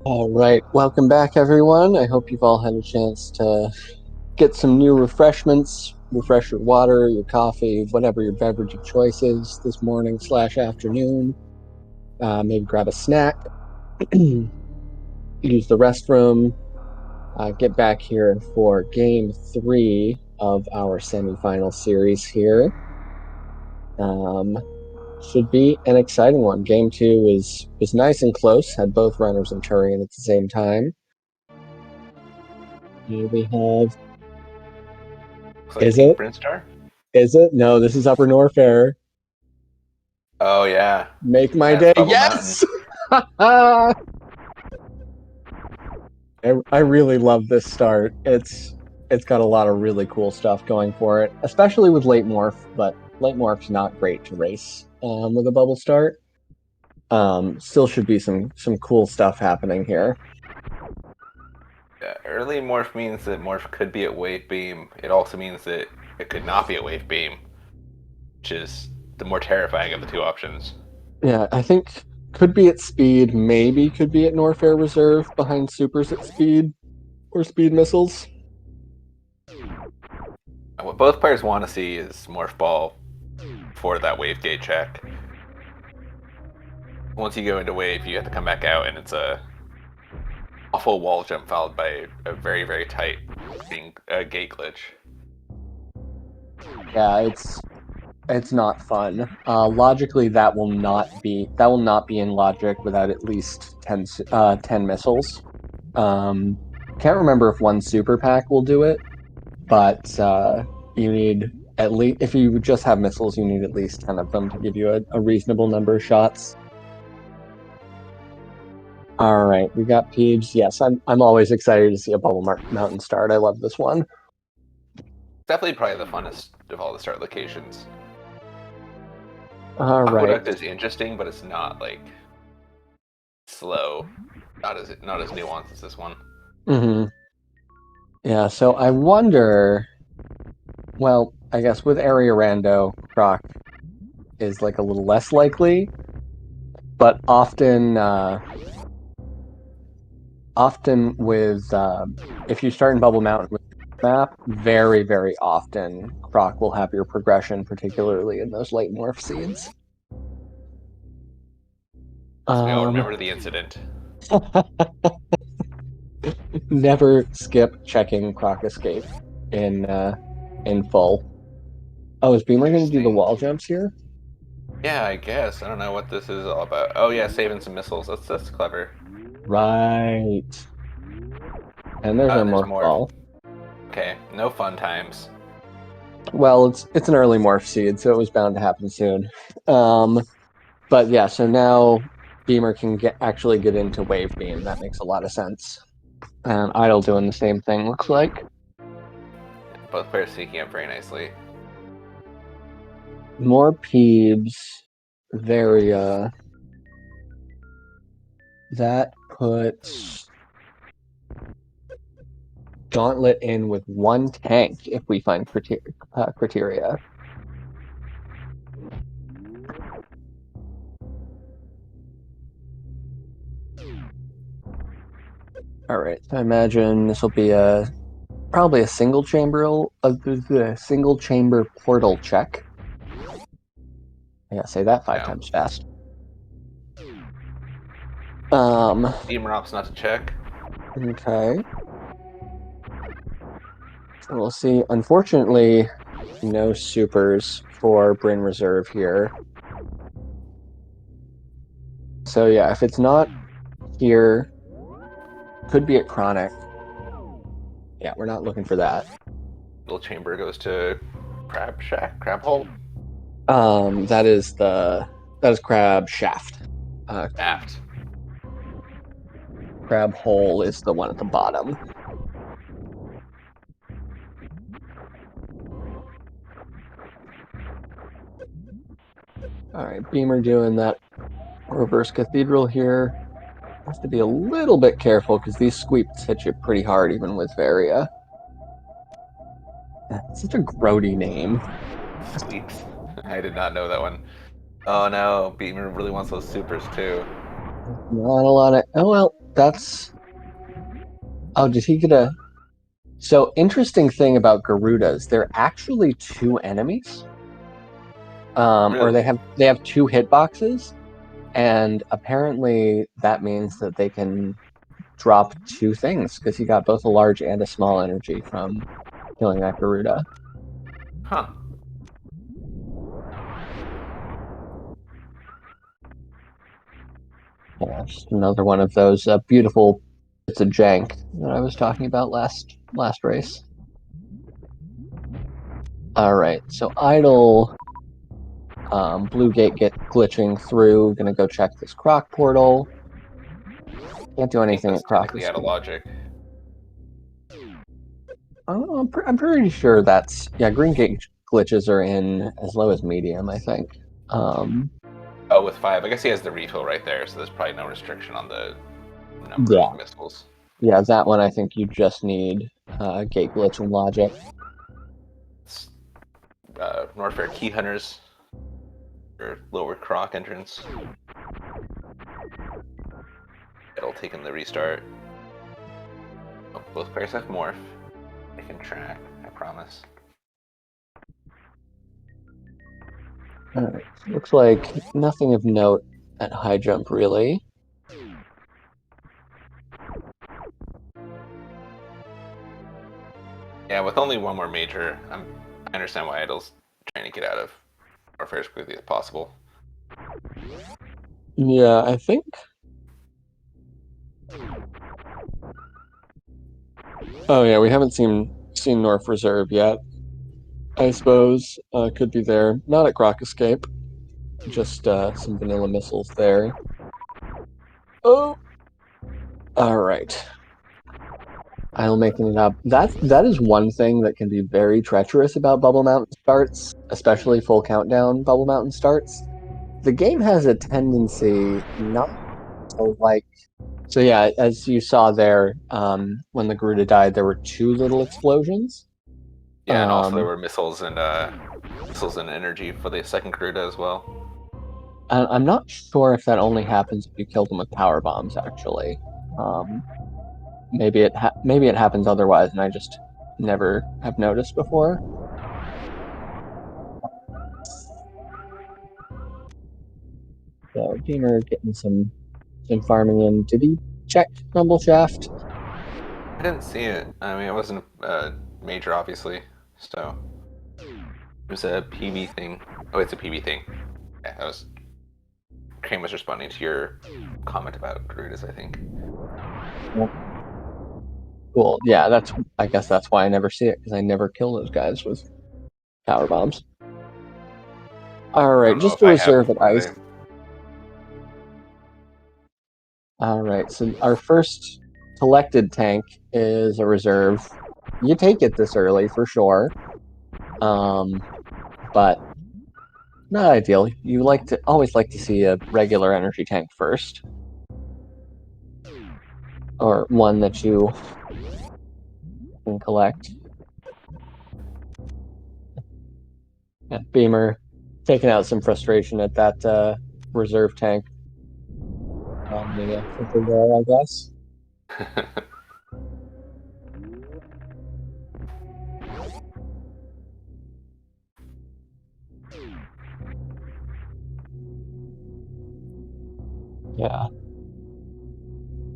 All right, welcome back, everyone. I hope you've all had a chance to get some new refreshments, refresh your water, your coffee, whatever your beverage of choice is this morning slash afternoon. Maybe grab a snack, use the restroom, get back here for game 3 of our semifinal series here. Um, should be an exciting one. Game 2 was nice and close, had both runners and Turian at the same time. Here we have. Looks like Is Team it? Brinstar. Is it? No, this is Upper Norfair. Oh yeah, Make my that's day. Bubble Mountain. Yes! I really love this start. It's got a lot of really cool stuff going for it, especially with late morph, but late morph's not great to race with a bubble start. Still should be some cool stuff happening here. Yeah, early morph means that morph could be at wave beam. It also means that it could not be at wave beam, which is the more terrifying of the two options. Yeah, I think could be at speed, maybe could be at Norfair Reserve behind supers at speed or speed missiles. And what both players want to see is morph ball for that wave gate check. Once you go into wave, you have to come back out, and it's a awful wall jump followed by a very tight gate glitch. Yeah, it's not fun. Logically, that will not be in logic without at least 10 missiles. Can't remember if one super pack will do it, but you need at least, if you just have missiles, you need at least 10 of them to give you a reasonable number of shots. All right, we got Peebs. Yes, I'm always excited to see a Bubble Mountain start. I love this one. Definitely probably the funnest of all the start locations. All right. Aqueduct is interesting, but it's not like slow. Not as nuanced as this one. Mm-hmm. Yeah, so I wonder. Well, I guess with area rando, Croc is like a little less likely, but often with if you start in Bubble Mountain with map, very often Croc will have your progression, particularly in those late morph seeds. So we all remember the incident. Never skip checking Croc escape in full. Oh, is Beamer going to do the wall jumps here? Yeah, I guess. I don't know what this is all about. Oh yeah, saving some missiles. That's clever. Right. And there's our morph ball. Okay, no fun times. Well, it's an early morph seed, so it was bound to happen soon. But yeah, so now Beamer can actually get into wave beam. That makes a lot of sense. And Idle doing the same thing, looks like. Both players sneaking up very nicely. More Peebs. Varia. That puts Gauntlet in with one tank if we find criteria. All right, so I imagine this will be probably a single chamber portal check. I gotta say that five times fast. Beamer opts not to check. Okay. We'll see. Unfortunately, no supers for Bryn Reserve here. So yeah, if it's not here, could be at Chronic. Yeah, we're not looking for that. Little chamber goes to Crab Hole. That is Crab Shaft. Shaft. Crab Hole is the one at the bottom. All right, Beamer doing that reverse cathedral here. Have to be a little bit careful because these sweeps hit you pretty hard even with Varia. That's such a grody name. Sweeps. I did not know that one. Oh no, Beamer really wants those supers too. Not a lot of. Oh well, That's... Oh, did he get a... So, interesting thing about Garudas, they're actually two enemies. Or Really? they have two hitboxes, and apparently that means that they can drop two things, because he got both a large and a small energy from killing that Garuda. Huh. Yeah, just another one of those beautiful bits of jank that I was talking about last race. All right, so idle, blue gate get glitching through. Gonna go check this croc portal. Can't do I think anything that's at croc technically out of escape. logic. I'm pretty sure that's yeah. Green gate glitches are in as low as medium, I think. Um, Oh, with 5, I guess he has the refill right there, so there's probably no restriction on the number yeah, of missiles. yeah, that one I think you just need gate glitch and logic. It's, Norfair Key Hunters, or lower croc entrance. It'll take in the restart. Oh, both players have morph. I can track, I promise. Alright, looks like nothing of note at high jump, really. Yeah, with only one more major, I understand why Idle's trying to get out of Norfair as quickly as possible. Yeah, I think. Oh yeah, we haven't seen North Reserve yet. I suppose could be there. Not at Croc Escape. Just some vanilla missiles there. Oh, all right. I'll making it up. That is one thing that can be very treacherous about Bubble Mountain starts, especially full countdown Bubble Mountain starts. The game has a tendency not to like. So yeah, as you saw there, when the Garuda died, there were two little explosions. Yeah, and also there Um, were missiles and energy for the second Garuda as well. I'm not sure if that only happens if you kill them with power bombs. Actually, um, maybe it happens otherwise, and I just never have noticed before. So Beamer getting some farming in. Did he check Rumble Shaft? I didn't see it. I mean, it wasn't a major, obviously, so it was a PB thing. Oh, it's a PB thing. Yeah, that was Crane was responding to your comment about Garudas, I think. Cool. Yeah, I guess that's why I never see it because I never kill those guys with power bombs. All I right, don't know just if to I have reserve at before ice. they. All right, so our first collected tank is a reserve. You take it this early for sure, but not ideal. You always like to see a regular energy tank first, or one that you can collect. Yeah, Beamer taking out some frustration at that reserve tank on the filter there, I guess. Yeah,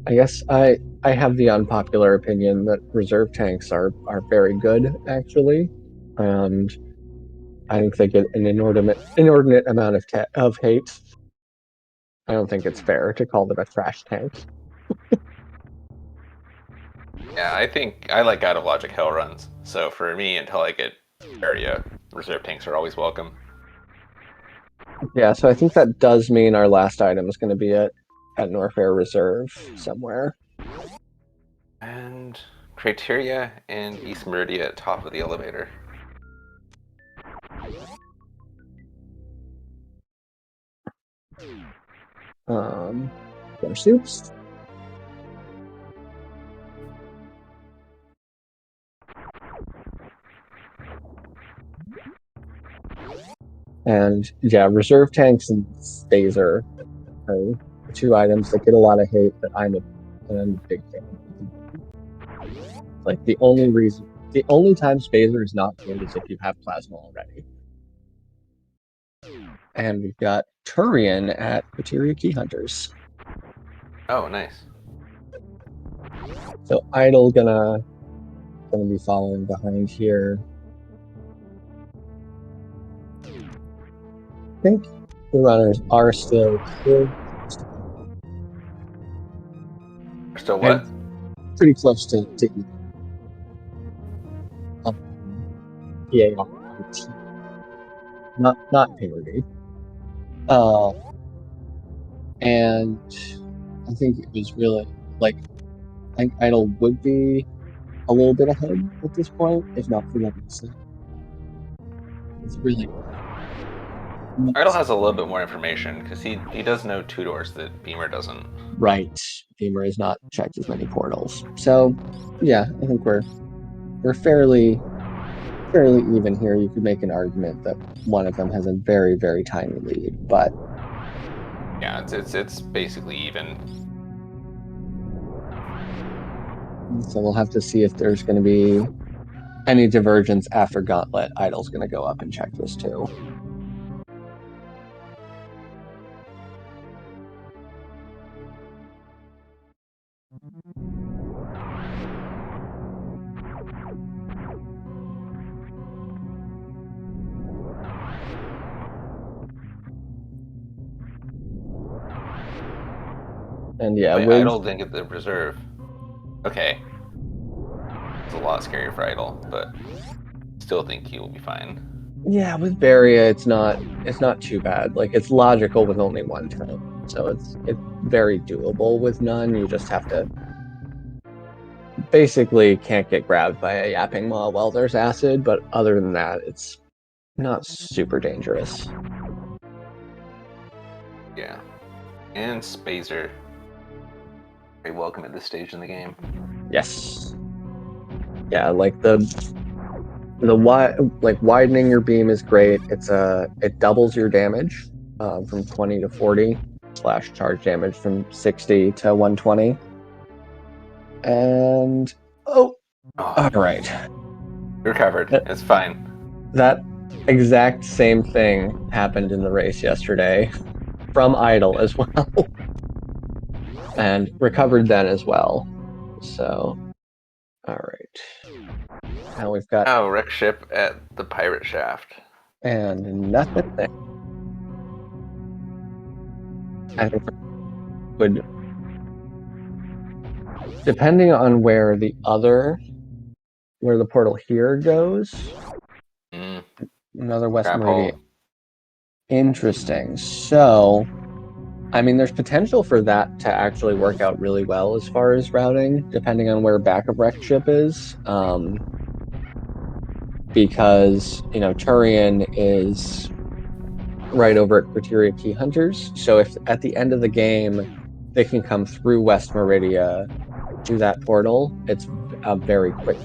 I guess I have the unpopular opinion that reserve tanks are very good actually, and I think they get an inordinate amount of hate. I don't think it's fair to call them a trash tank. Yeah, I think I like out of logic hell runs. So for me, until I get area, reserve tanks are always welcome. Yeah, so I think that does mean our last item is going to be at Norfair Reserve somewhere. And Criteria and East Meridia at top of the elevator. More soups. And yeah, reserve tanks and Phaser are the two items that get a lot of hate that I'm and big fan. Like the only time Spazer is not good is if you have plasma already. And we've got Turian at Criteria Key Hunters. Oh, nice. So Idle gonna be following behind here. I think the runners are still Still what? pretty close to PAR, not parity. And I think it was really like I think Idle would be a little bit ahead at this point, if not for that reason. It's really Idle has a little bit more information because he does know two doors that Beamer doesn't. right. Beamer has not checked as many portals, so yeah, I think we're fairly even here. You could make an argument that one of them has a very very tiny lead, but yeah, it's basically even. So we'll have to see if there's going to be any divergence after Gauntlet. Idle's going to go up and check this too. And yeah, Wait, with Idle didn't get the reserve. Okay. It's a lot scarier for Idle, but still think he will be fine. yeah, with Varia, it's not too bad. Like it's logical with only one tank, so it's very doable with none. You just have to basically can't get grabbed by a yapping maw while there's acid, but other than that, it's not super dangerous. Yeah. And Spazer. Very welcome at this stage in the game. Yes. Yeah, like the widening your beam is great. It doubles your damage from 20 to 40 / charge damage from 60 to 120. And all right. You're covered. It's fine. That exact same thing happened in the race yesterday from Idle as well. And recovered then as well. So, all right. Now we've got. Oh, wreck ship at the pirate shaft. And nothing there. I think would. Depending on where the portal here goes, another West Crap Meridian. hole. Interesting. So, I mean, there's potential for that to actually work out really well as far as routing, depending on where backup wreck ship is. Because, Turian is right over at Criteria Key Hunters. So if at the end of the game they can come through West Meridia to that portal, it's very quick.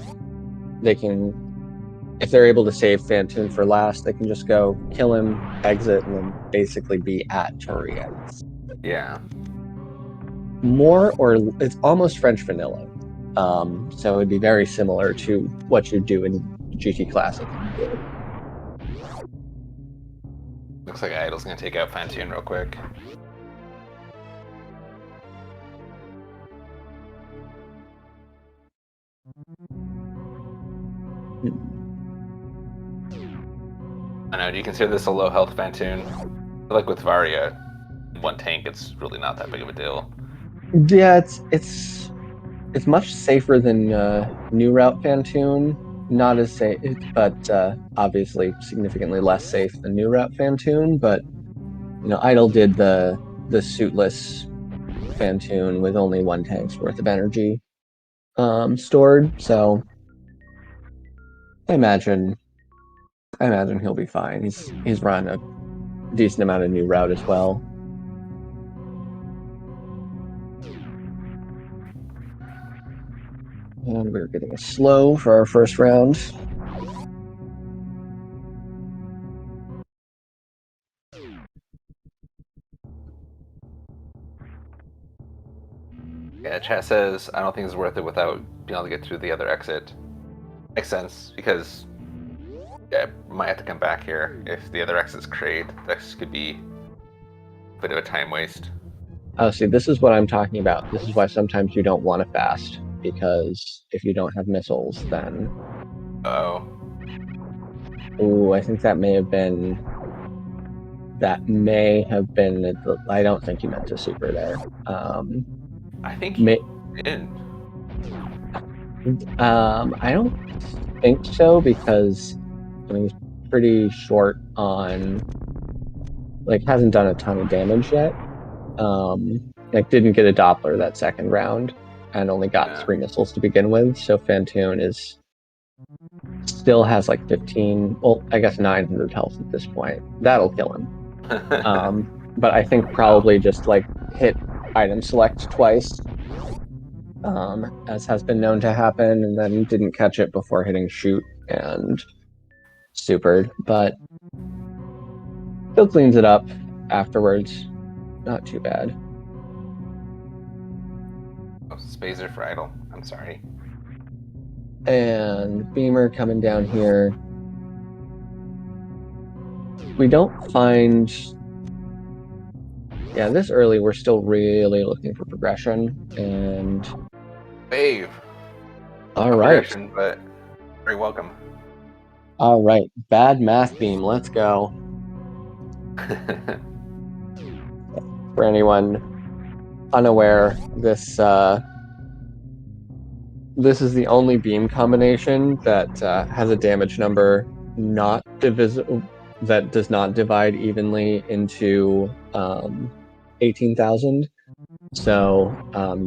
They can, if they're able to save Fantoon for last, they can just go kill him, exit, and then basically be at Turian. Yeah. It's almost French vanilla. So it'd be very similar to what you do in GT Classic. Looks like Idle's gonna take out Fantoon real quick. I know, do you consider this a low health Fantoon? Like with Varia, one tank, it's really not that big of a deal. Yeah, it's much safer than New Route Fantoon. Not as safe, but obviously significantly less safe than New Route Fantoon. But Idle did the suitless Fantoon with only one tank's worth of energy stored. So I imagine he'll be fine. He's run a decent amount of New Route as well. And we're getting a slow for our first round. Yeah, chat says, I don't think it's worth it without being able to get through the other exit. Makes sense, because I might have to come back here. If the other exit's crate, this could be a bit of a time waste. Oh, see, this is what I'm talking about. This is why sometimes you don't want to fast, because if you don't have missiles, then... Oh. Ooh, I think that may have been... I don't think you meant to super there. I think you did. I don't think so, because I mean, he's pretty short on... Like, hasn't done a ton of damage yet. Like, didn't get a Doppler that second round, and only got 3 missiles to begin with, so Fantoon still has like 15, well, I guess 900 health at this point. That'll kill him. But I think probably just like hit item select twice, as has been known to happen, and then didn't catch it before hitting shoot and supered, but still cleans it up afterwards. Not too bad. Oh, Spazer for idle. I'm sorry. And Beamer coming down here. We don't find... Yeah, this early we're still really looking for progression, and... Wave! Alright. But very welcome. Alright, bad math beam, let's go. For anyone unaware, this is the only beam combination that has a damage number not divisible, that does not divide evenly into 18,000. So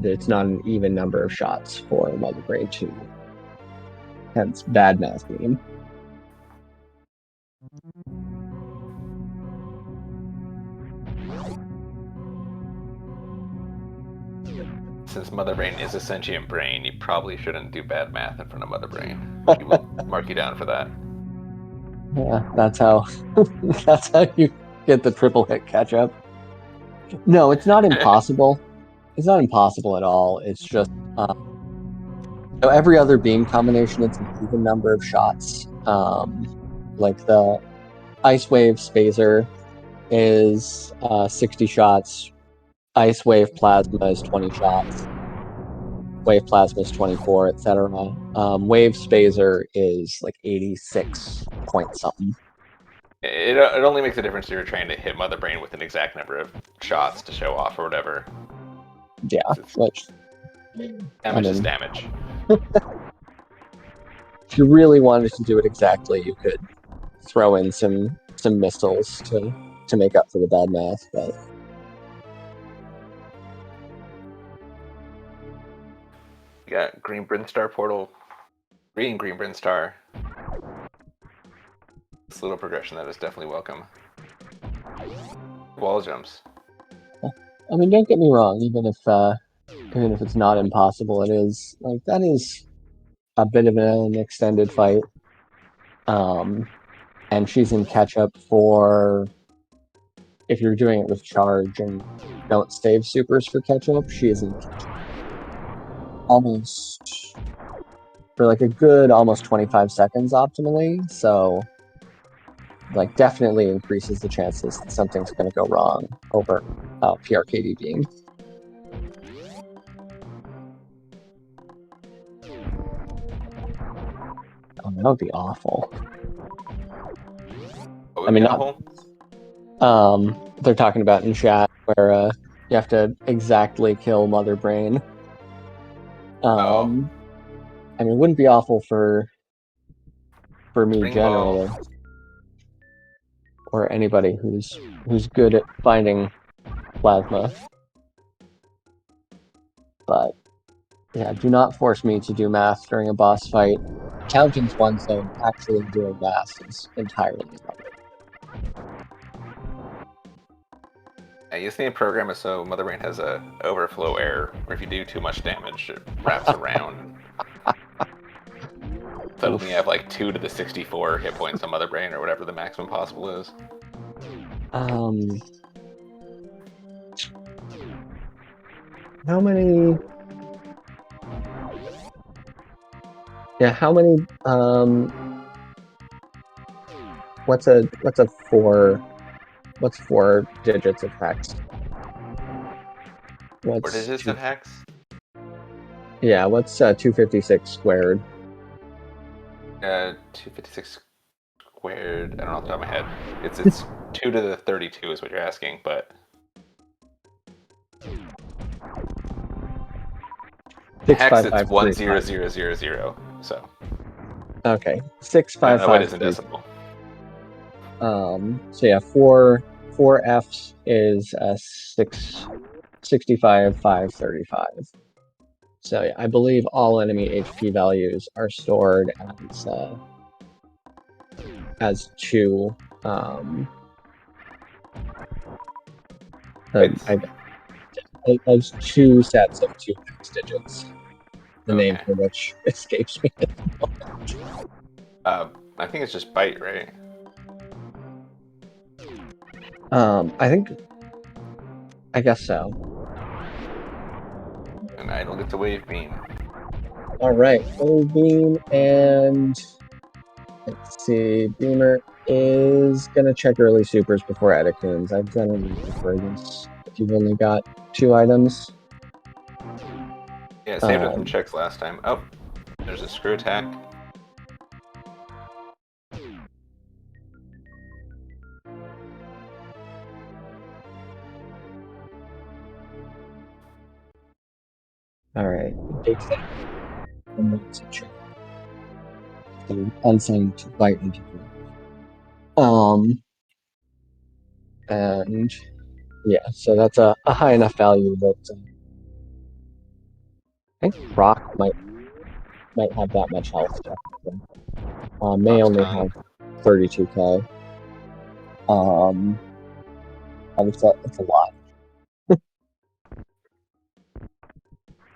it's not an even number of shots for Mother Brain 2. Hence, bad math beam. Since Mother Brain is a sentient brain, you probably shouldn't do bad math in front of Mother Brain. She will mark you down for that. Yeah, that's how you get the triple hit catch up. No, it's not impossible. It's not impossible at all. It's just so every other beam combination, it's an even number of shots. Like the Ice Wave Spazer is 60 shots. Ice Wave Plasma is 20 shots. Wave Plasma is 24, etc. Wave Spazer is like 86 point something. It only makes a difference if you're trying to hit Mother Brain with an exact number of shots to show off or whatever. Yeah, which... Damage is damage. If you really wanted to do it exactly, you could throw in some missiles to make up for the bad math, but... You got Green Brinstar Portal. Green Brinstar. This little progression that is definitely welcome. Wall jumps. I mean, don't get me wrong, even if it's not impossible, it is, like, that is a bit of an extended fight. And she's in catch-up for... If you're doing it with charge and don't save supers for catch-up, she is in catch-up almost... for like a good almost 25 seconds optimally, so... like, definitely increases the chances that something's going to go wrong over PRKD beam. Oh, that would be awful. I mean, they're talking about in chat where you have to exactly kill Mother Brain. I mean, it wouldn't be awful for me generally, or anybody who's good at finding plasma. But yeah, do not force me to do math during a boss fight. Counting's one thing, actually doing math is entirely another. I use the program so Mother Brain has a overflow error, where if you do too much damage, it wraps around. Suddenly you have like 2 to the 64 hit points on Mother Brain, or whatever the maximum possible is. How many... Yeah, how many what's four digits of hex? What What's digits two of hex? Yeah, what's 256 squared? 256 squared. I don't know off the top of my head. It's 2 to the 32 is what you're asking, but hex it's 65535. 10000. So Okay. Six no, five no, it five isn't three. decimal. So yeah, four Fs is 665,535. So yeah, I believe all enemy HP values are stored as two It's as two sets of two hex digits. The name okay. for which escapes me. I think it's just byte, right? I guess so. And idle gets a wave beam. All right, Wave Beam, and let's see, Beamer is gonna check early supers before Edecoons. I generally prefer this if you've only got two items. Yeah, saved it from Um, checks last time. Oh, there's a screw attack. all right, big thing. The unseen to bite into you. And yeah, so that's a high enough value that I think Rock might have that much health. Technically, may Fox only tongue. have 32k. It's a lot.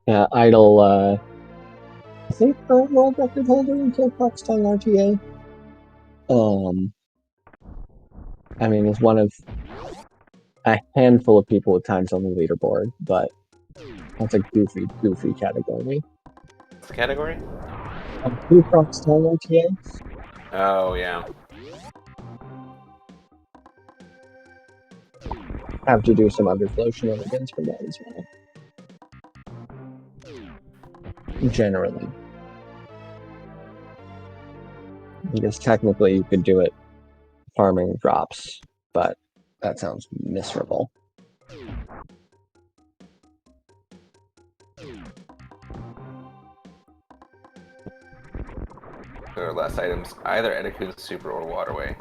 Yeah, Idle. I think current world record holder in Killclock's Tongue RTA. I mean, is one of a handful of people with times on the leaderboard, but that's a goofy category. What's the category? Killclock's Tongue RTA. Oh yeah. Have to do some underflow shenanigans for that as well. Generally, because technically you could do it farming drops, but that sounds miserable. There are less items, either Edecoon Super or Waterway.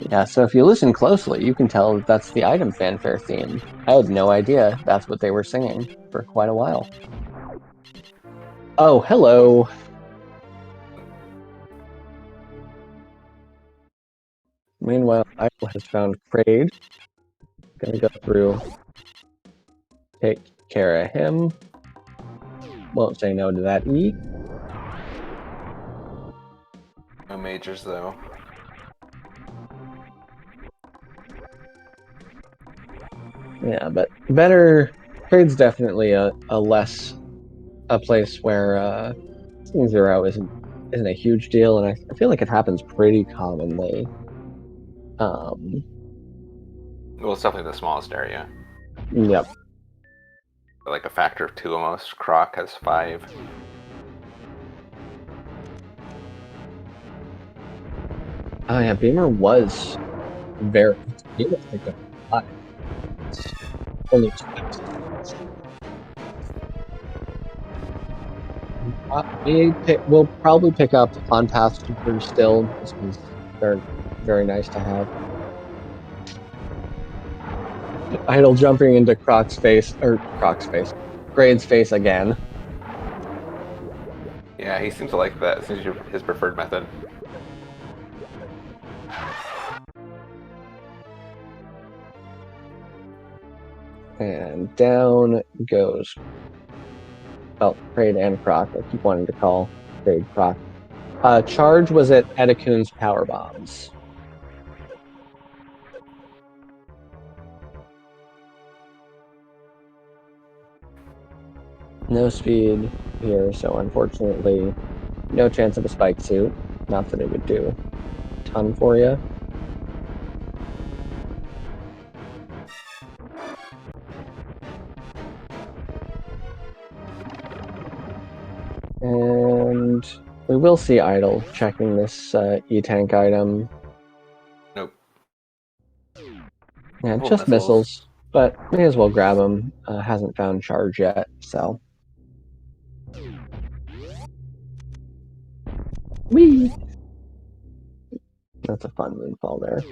Yeah, so if you listen closely, you can tell that that's the item fanfare theme. I had no idea that's what they were singing for quite a while. Oh, hello. Meanwhile, Idle has found Kraid. Gonna go through, take care of him. Won't say no to that E. No majors though. Yeah, but better. Kraid's definitely a place where seeing zero isn't a huge deal, and I feel like it happens pretty commonly. Well, it's definitely the smallest area. Yep. Like a factor of 2 almost. Croc has 5. Oh yeah, Beamer was very. He was picked up a lot. Only two times. We'll probably pick up on path supers still, just because they're very nice to have. Idle jumping into Croc's face, Grade's face again. Yeah, he seems to like that. It seems his preferred method. And down goes. Well, Grade and Croc. I keep wanting to call Grade Croc. Charge was at Edecoon's power bombs. No speed here, so unfortunately, no chance of a spike suit. Not that it would do a ton for you. And we will see Idle checking this E-Tank item. Nope. Yeah, Couple just missiles, but may as well grab him. Hasn't found charge yet, so. Whee! That's a fun moonfall there.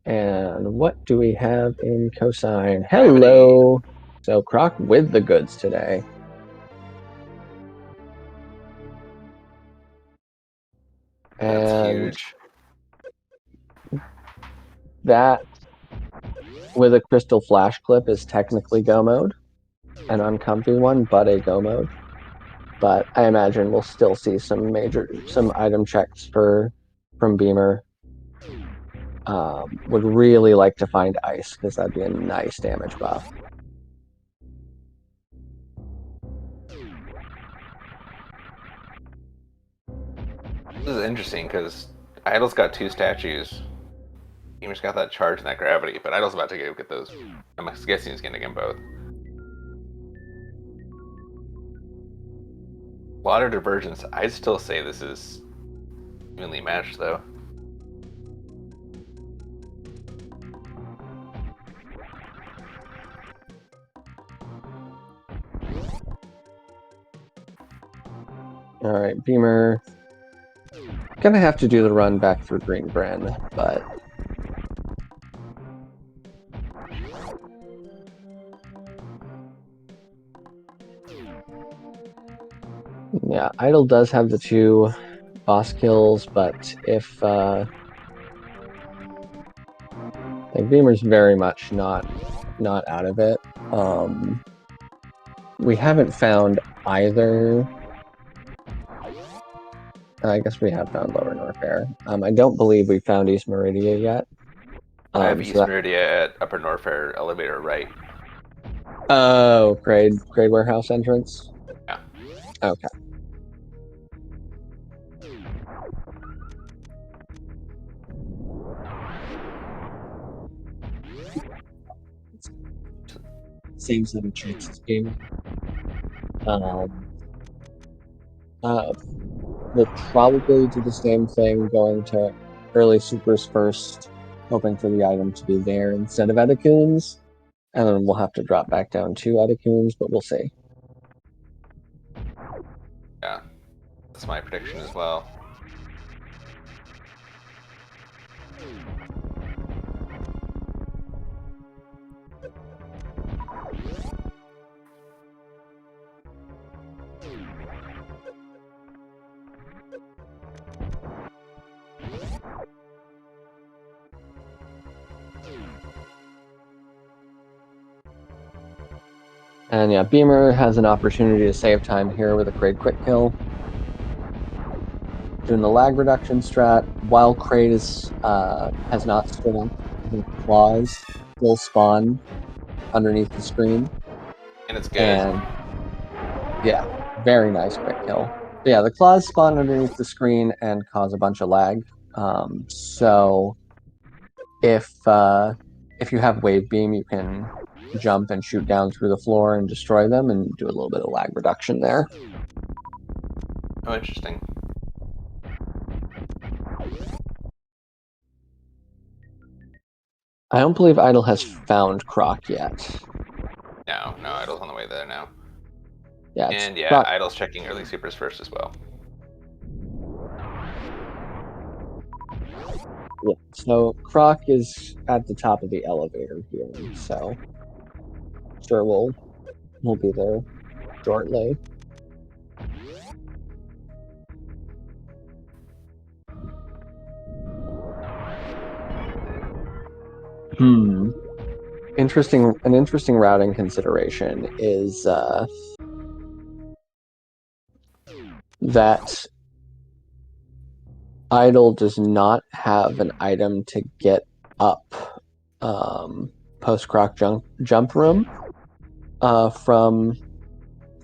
And what do we have in cosine? Hello! Gravity. So Croc with the goods today. That's And huge. that with a crystal flash clip is technically go mode. An uncomfy one, but a go mode. But I imagine we'll still see some item checks from Beamer. Would really like to find ice because that'd be a nice damage buff. This is interesting because Idol's got 2 statues. Beamer's got that charge and that gravity, but Idol's about to get those. I'm guessing he's going to get both. Water divergence. I'd still say this is evenly matched, though. All right, Beamer. Gonna have to do the run back through Green Bren, but yeah, Idle does have the 2 boss kills, but if like Beamer's very much not out of it. We haven't found either. I guess we have found Lower North Air. I don't believe we found East Meridia yet. I have So East Meridia at Upper Norfair elevator right. Oh, Grade Warehouse entrance? Yeah. Okay. Same set of checks as Gamer. We'll probably do the same thing, going to early supers first, hoping for the item to be there instead of Etacoons. And then we'll have to drop back down to Etacoons, but we'll see. Yeah. That's my prediction as well. And yeah, Beamer has an opportunity to save time here with a Kraid quick kill. Doing the lag reduction strat while Kraid has not stood up. The claws will spawn underneath the screen. And it's good. And yeah, very nice quick kill. But yeah, the claws spawn underneath the screen and cause a bunch of lag. So if you have wave beam, you can jump and shoot down through the floor and destroy them and do a little bit of lag reduction there. Oh, interesting. I don't believe Idle has found Croc yet. No, Idol's on the way there now. Yeah, and yeah, Croc. Idol's checking early supers first as well. Yeah, so Croc is at the top of the elevator here, so sure we'll be there shortly. An interesting routing consideration is that Idle does not have an item to get up post Croc jump room. from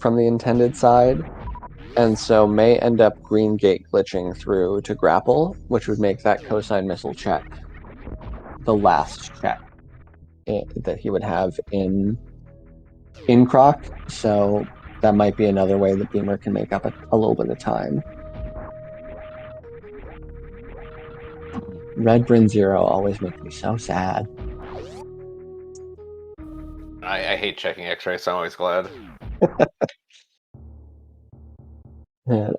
the intended side, and so may end up green gate glitching through to grapple, which would make that cosine missile check the last check that he would have in Croc. So that might be another way that Beamer can make up a little bit of time. Red Bryn Zero always makes me so sad. I hate checking X-ray, so I'm always glad. Yeah.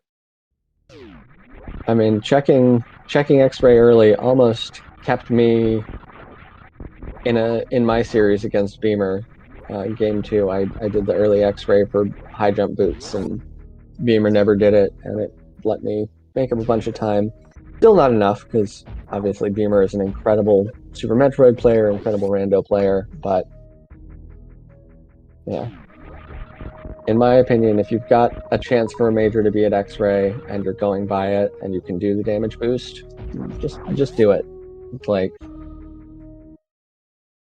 I mean, checking X-ray early almost kept me in my series against Beamer. Game 2, I did the early X-ray for high jump boots, and Beamer never did it, and it let me make up a bunch of time. Still not enough, because obviously Beamer is an incredible Super Metroid player, incredible Rando player, but yeah. In my opinion, if you've got a chance for a major to be at X-ray and you're going by it and you can do the damage boost, just do it. It's like,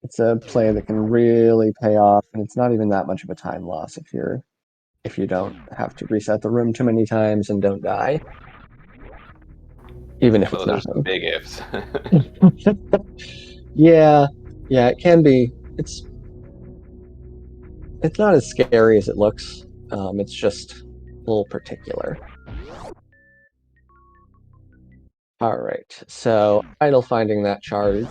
it's a play that can really pay off, and it's not even that much of a time loss if you don't have to reset the room too many times and don't die. Even if Well, it's there's some nothing. big ifs. Yeah, it can be. It's not as scary as it looks. It's just a little particular. All right, so idle finding that charge.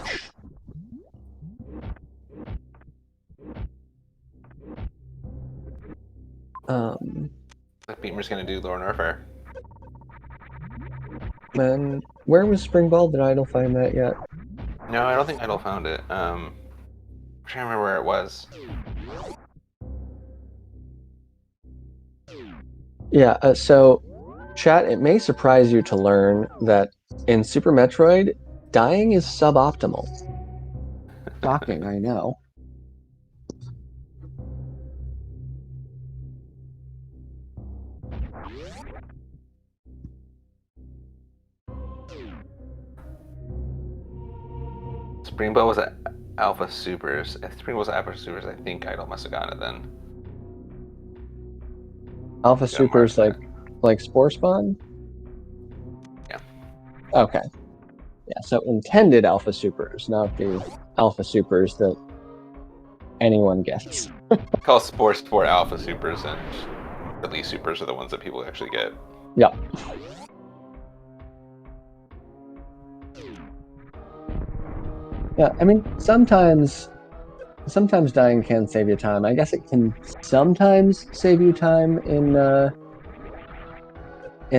Beamer's gonna do Lord Warfare. And where was Spring Ball? Did Idle find that yet? No, I don't think Idol found it. I'm trying to remember where it was. Yeah, so chat, it may surprise you to learn that in Super Metroid, dying is suboptimal. Shocking, I know. Springbow was at Alpha Supers. If Springbow was at Alpha Supers, I think Idol must have gotten it then. Alpha Supers like Spore Spawn? Yeah. Okay. Yeah, so intended Alpha Supers, not the Alpha Supers that anyone gets. Call Sport Alpha Supers, and Ridley Supers are the ones that people actually get. Yep. Yeah, I mean, sometimes dying can save you time. I guess it can sometimes save you time in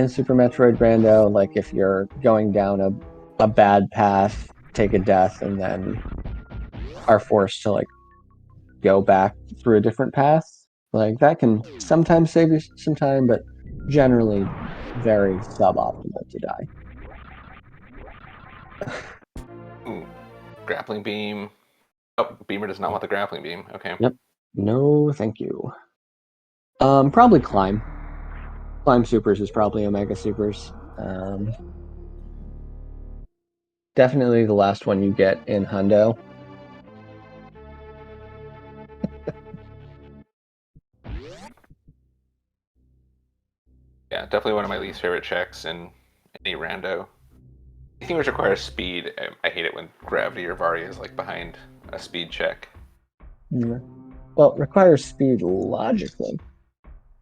Super Metroid Rando, like if you're going down a bad path, take a death, and then are forced to like go back through a different path. Like that can sometimes save you some time, but generally very suboptimal to die. Ooh, grappling beam. Oh, Beamer does not want the grappling beam. Okay. Yep. No, thank you. Probably climb. Climb supers is probably Omega supers. Definitely the last one you get in Hundo. Yeah, definitely one of my least favorite checks in any rando. Anything which requires speed, I hate it when gravity or Varia is like behind a speed check. Yeah. Well, it requires speed logically.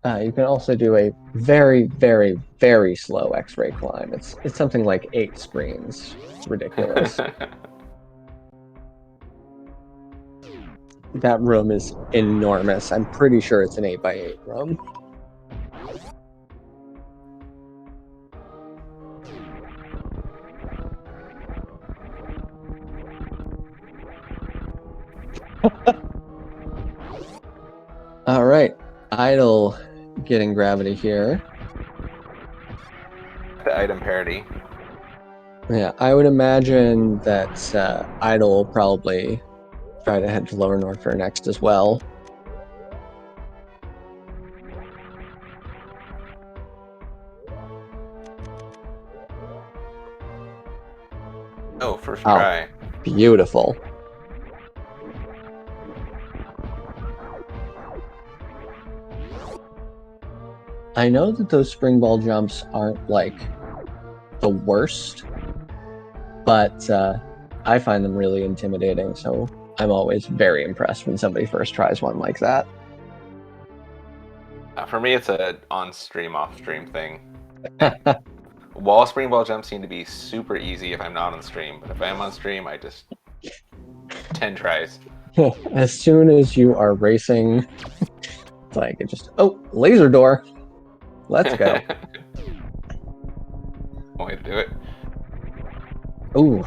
You can also do a very, very, very slow X-ray climb. It's something like 8 screens. It's ridiculous. That room is enormous. I'm pretty sure it's an 8x8 room. All right, Idle getting gravity here. The item parity. Yeah, I would imagine that Idle will probably try to head to Lower Norfair next as well. Oh, first try. Beautiful. I know that those spring ball jumps aren't like the worst, but I find them really intimidating. So I'm always very impressed when somebody first tries one like that. For me, it's a on-stream, off-stream thing. Like, wall spring ball jumps seem to be super easy if I'm not on stream, but if I am on stream, I just 10 tries. As soon as you are racing, it's like it just laser door. Let's go. One way to do it. Ooh,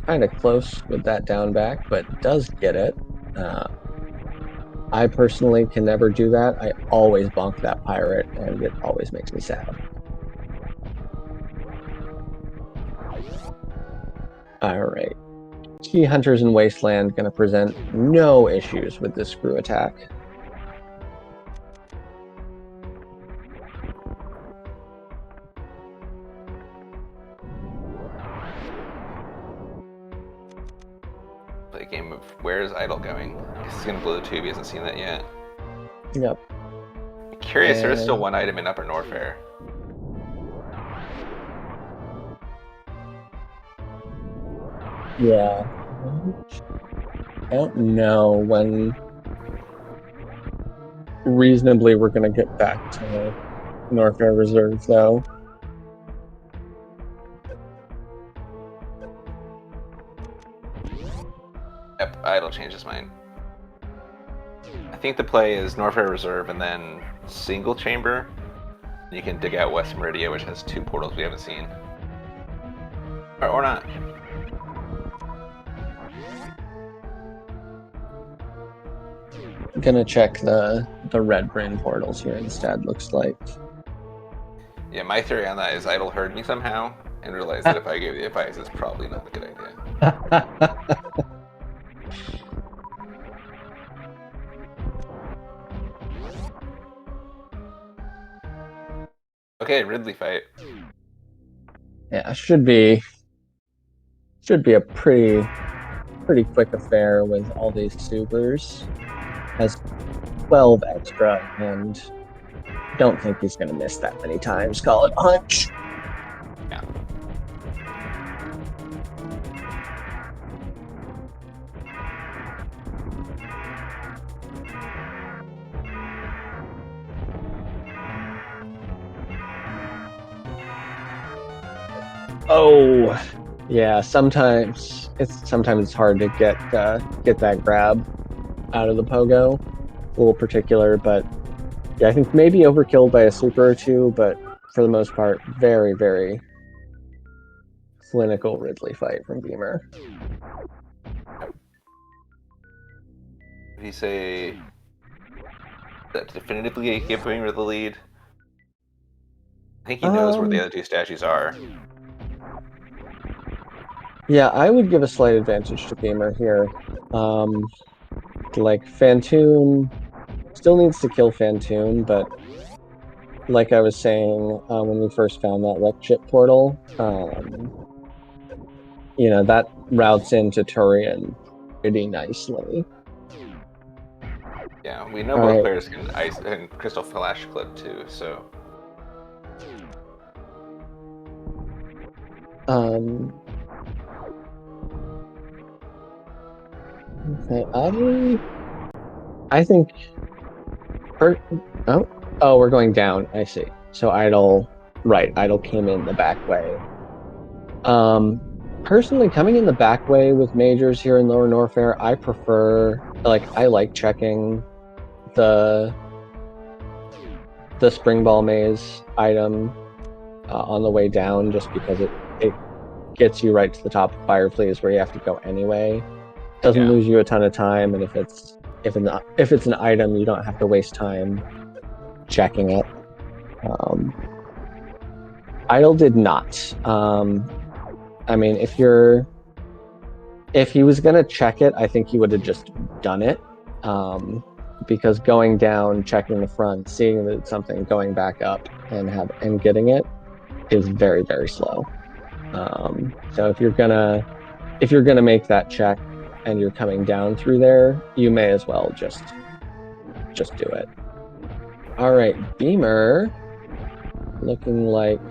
kind of close with that down back, but does get it. I personally can never do that. I always bonk that pirate, and it always makes me sad. All right. Key Hunters in Wasteland going to present no issues with this screw attack. Play a game of where is Idle going? I guess he's gonna blow the tube. He hasn't seen that yet. Yep. I'm curious, there is still one item in Upper Norfair. Yeah. I don't know when reasonably we're going to get back to Norfair Reserve, though. Yep, Idle changed his mind. I think the play is Norfair Reserve and then single chamber. You can dig out West Meridia, which has 2 portals we haven't seen. Or not. Gonna check the red brain portals here instead, looks like. Yeah, my theory on that is Idle heard me somehow and realized that if I gave the advice, it's probably not a good idea. Okay, Ridley fight. Yeah, should be a pretty quick affair with all these supers. Has 12 extra, and don't think he's gonna miss that many times. Call it a hunch. Yeah. Oh, yeah. Sometimes it's hard to get that grab out of the pogo. A little particular, but yeah, I think maybe overkilled by a super or two, but for the most part, very, very clinical Ridley fight from Beamer. Did he say that definitively giving her the lead? I think he knows where the other 2 statues are. Yeah, I would give a slight advantage to Beamer here. Like, Fantoon still needs to kill Fantoon, but like I was saying when we first found that wreck chip portal, that routes into Turian pretty nicely. Yeah, we know both players can ice and Crystal Flash Clip too, so. Okay, I think. We're going down. I see. So Idle came in the back way. Personally, coming in the back way with majors here in Lower Norfair, I prefer. I like checking the spring ball maze item on the way down, just because it gets you right to the top of Fireflies, where you have to go anyway. Doesn't lose you a ton of time, and if it's an item, you don't have to waste time checking it. Idle did not. I mean, if he was gonna check it, I think he would have just done it. Because going down, checking the front, seeing that it's something, going back up and getting it is very, very slow. So if you're gonna make that check and you're coming down through there, you may as well just do it. All right, Beamer, looking like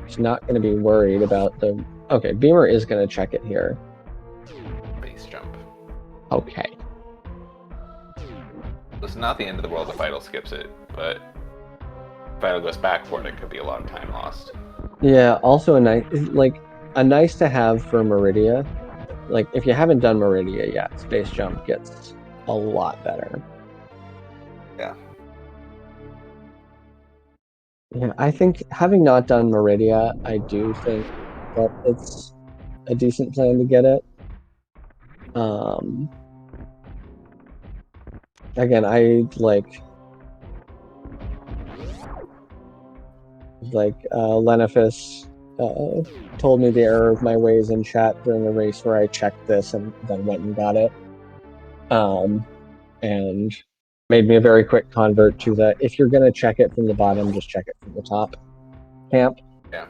he's not going to be worried about the... Okay, Beamer is going to check it here. Base jump. Okay. It's not the end of the world if Idle skips it, but if Idle goes back for it, it could be a lot of time lost. Yeah, also a nice to have for Meridia. Like, if you haven't done Meridia yet, Space Jump gets a lot better. Yeah. Yeah, I think having not done Meridia, I do think that it's a decent plan to get it. Again, I Lenifus told me the error of my ways in chat during a race where I checked this and then went and got it. And made me a very quick convert to the, if you're going to check it from the bottom, just check it from the top camp. Yeah.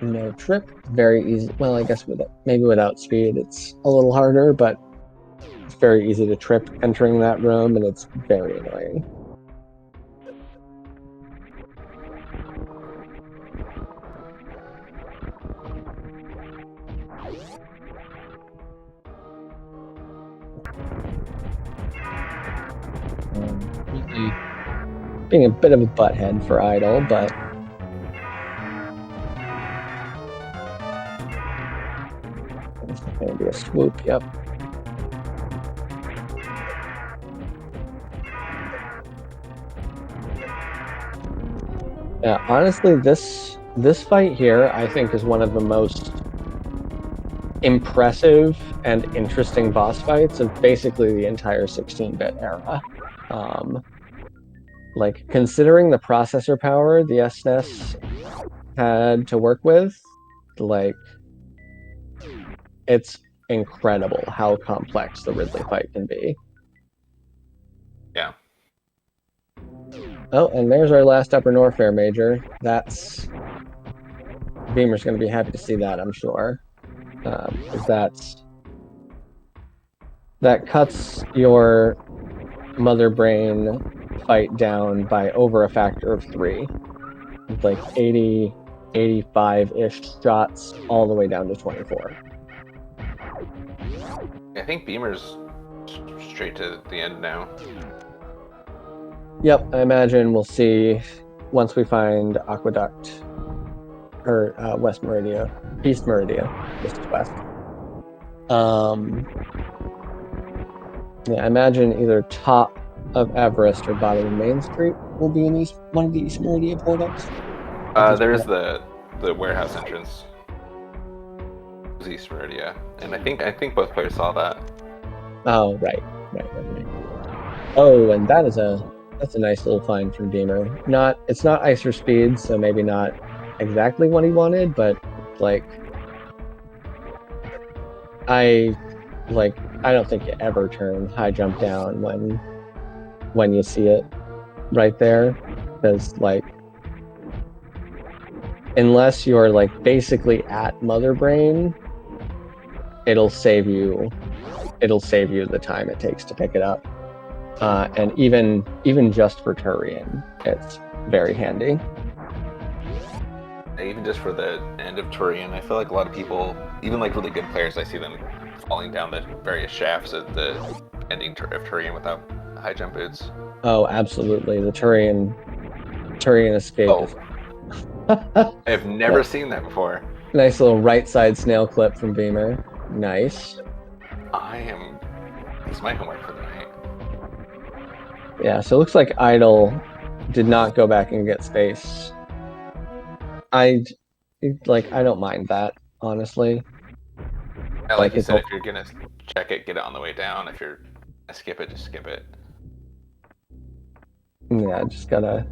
No trip, very easy. Well, I guess maybe without speed, it's a little harder, but it's very easy to trip entering that room, and it's very annoying. Really being a bit of a butthead for Idle, but it's going to be a swoop. Yep. Yeah, honestly, this fight here, I think, is one of the most impressive and interesting boss fights of basically the entire 16-bit era. Like, considering the processor power the SNES had to work with, like, it's incredible how complex the Ridley fight can be. Yeah. Oh, and there's our last Upper Norfair Major. Beamer's going to be happy to see that, I'm sure. That cuts your Mother Brain fight down by over a factor of 3. It's like 80, 85-ish shots all the way down to 24. I think Beamer's straight to the end now. Yep, I imagine we'll see once we find Aqueduct or West Meridia, East Meridia, just west. Yeah, I imagine either top of Everest or bottom of Main Street will be in one of the East Meridia portals. There's the warehouse entrance. East Meridia, and I think both players saw that. Oh, right. Oh, and that's a nice little find from Beamer. It's not ice or speed, so maybe not exactly what he wanted, but like I don't think you ever turn high jump down when you see it right there, because unless you're basically at Mother Brain, it'll save you the time it takes to pick it up. And even just for Turian, it's very handy. Even just for the end of Turian, I feel like a lot of people, even really good players, I see them falling down the various shafts at the ending of Turian without high jump boots. Oh, absolutely. The Turian escape. Oh. I have never seen that before. Nice little right side snail clip from Beamer. Nice. It's my homework for the night. Yeah, so it looks like Idle did not go back and get space. I don't mind that, honestly. Like you said, if you're gonna check it, get it on the way down. If you're gonna skip it, just skip it. Yeah, just gotta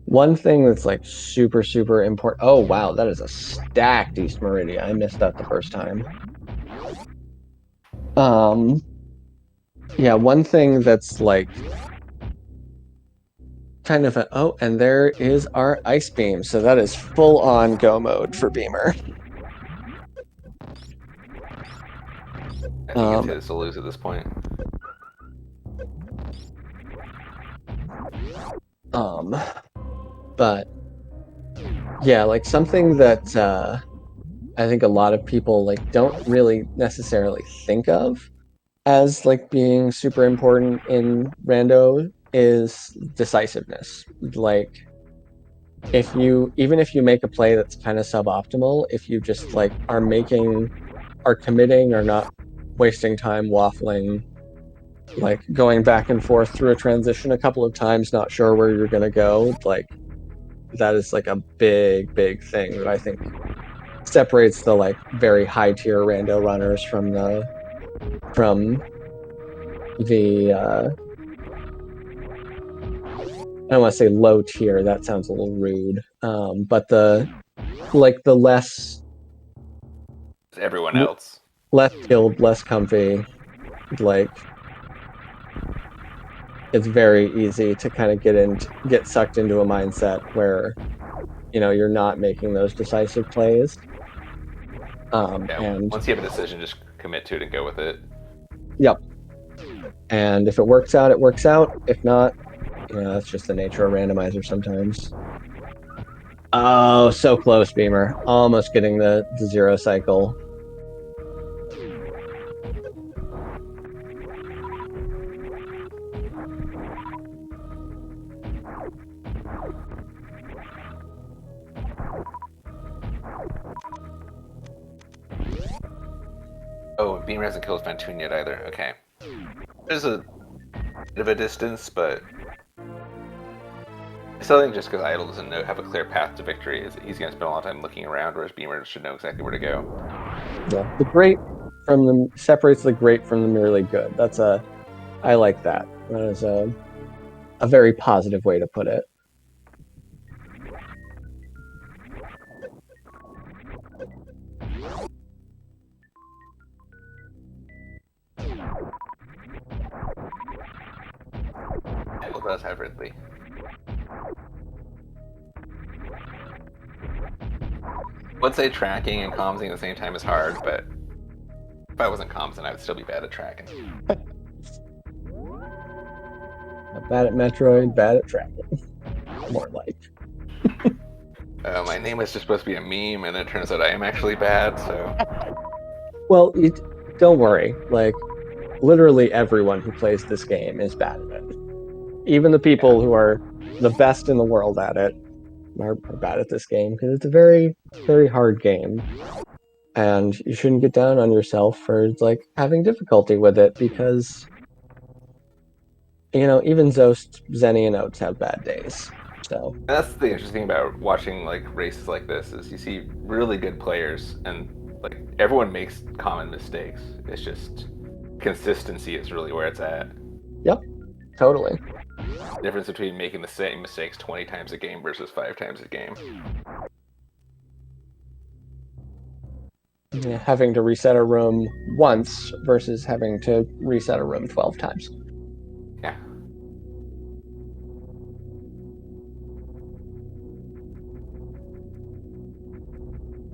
one thing that's super, super important. Oh wow, that is a stacked East Meridia. I missed that the first time. Yeah, one thing that's kind of and there is our ice beam. So that is full on go mode for Beamer. I think it's his to lose at this point. But yeah, like something that I think a lot of people like don't really necessarily think of as like being super important in rando is decisiveness. Like if you even if you make a play that's kind of suboptimal, if you just like are committing or not wasting time waffling, like going back and forth through a transition a couple of times, not sure where you're gonna go, like that is like a big thing that I think separates the like very high tier rando runners from the I don't want to say low tier, that sounds a little rude. But the less Everyone else. less skilled, less comfy, like it's very easy to kind of get sucked into a mindset where you're not making those decisive plays. Yeah, And once you have a decision, just commit to it and go with it. yep. And if it works out, it works out. If not, that's just the nature of randomizer sometimes. Oh, so close, Beamer. Almost getting the zero cycle. Oh, Beamer hasn't killed Fantoon yet either. Okay. There's a bit of a distance, but I still think just because Idle doesn't have a clear path to victory, he's going to spend a lot of time looking around, whereas Beamer should know exactly where to go. Yeah, the great separates the great from the merely good. I like that. That is a very positive way to put it. Idle does have Ridley. I would say tracking and comsing at the same time is hard, but if I wasn't comsing, I would still be bad at tracking. Bad at Metroid, bad at tracking. More like. My name is just supposed to be a meme, and it turns out I am actually bad, so... Well, don't worry. Like, literally everyone who plays this game is bad at it. Even the people who are the best in the world at it are bad at this game, because it's a very, very hard game. And you shouldn't get down on yourself for, like, having difficulty with it, because even Zost, Zenny, and Oats have bad days. So and that's the interesting about watching like races like this is you see really good players and like everyone makes common mistakes. It's just consistency is really where it's at. Yep, totally. The difference between making the same mistakes 20 times a game versus 5 times a game. Yeah, having to reset a room once versus having to reset a room 12 times. Yeah.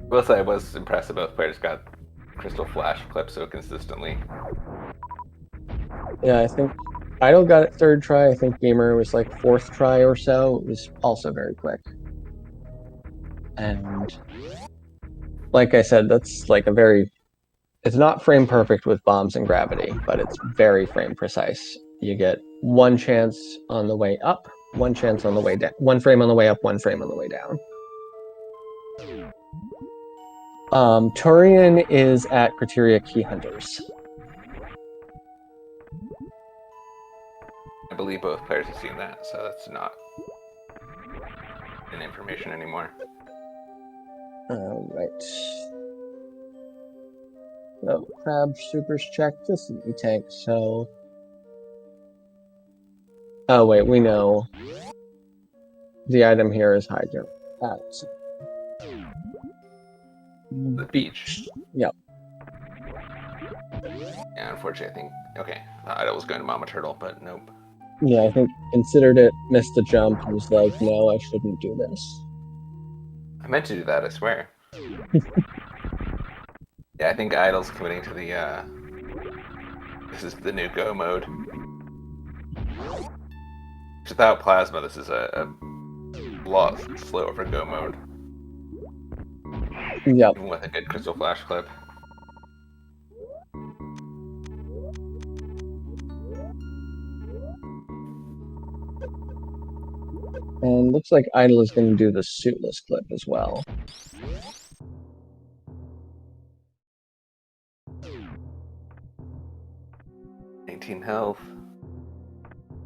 Will say I was impressed that both players got Crystal Flash clips so consistently. Yeah, I think Idle got it third try. I think Gamer was like fourth try or so. It was also very quick. And like I said, that's like it's not frame perfect with bombs and gravity, but it's very frame precise. You get one chance on the way up, one chance on the way down, one frame on the way up, one frame on the way down. Turian is at Criteria Key Hunters. I believe both players have seen that, so that's not an information anymore. Right. So, Crab Super's checked. This is E-Tank, so... Oh, wait, we know. The item here is high jump. The beach. Yep. Yeah, unfortunately, I think... Okay, I was going to Mama Turtle, but nope. Yeah, I think considered it, missed the jump, and was like, no, I shouldn't do this. I meant to do that, I swear. Yeah, I think Idle's committing to the This is the new Go mode. Without plasma, this is a lot slower for Go mode. Yep. Even with a good crystal flash clip. And looks like Idle is going to do the suitless clip as well. Health.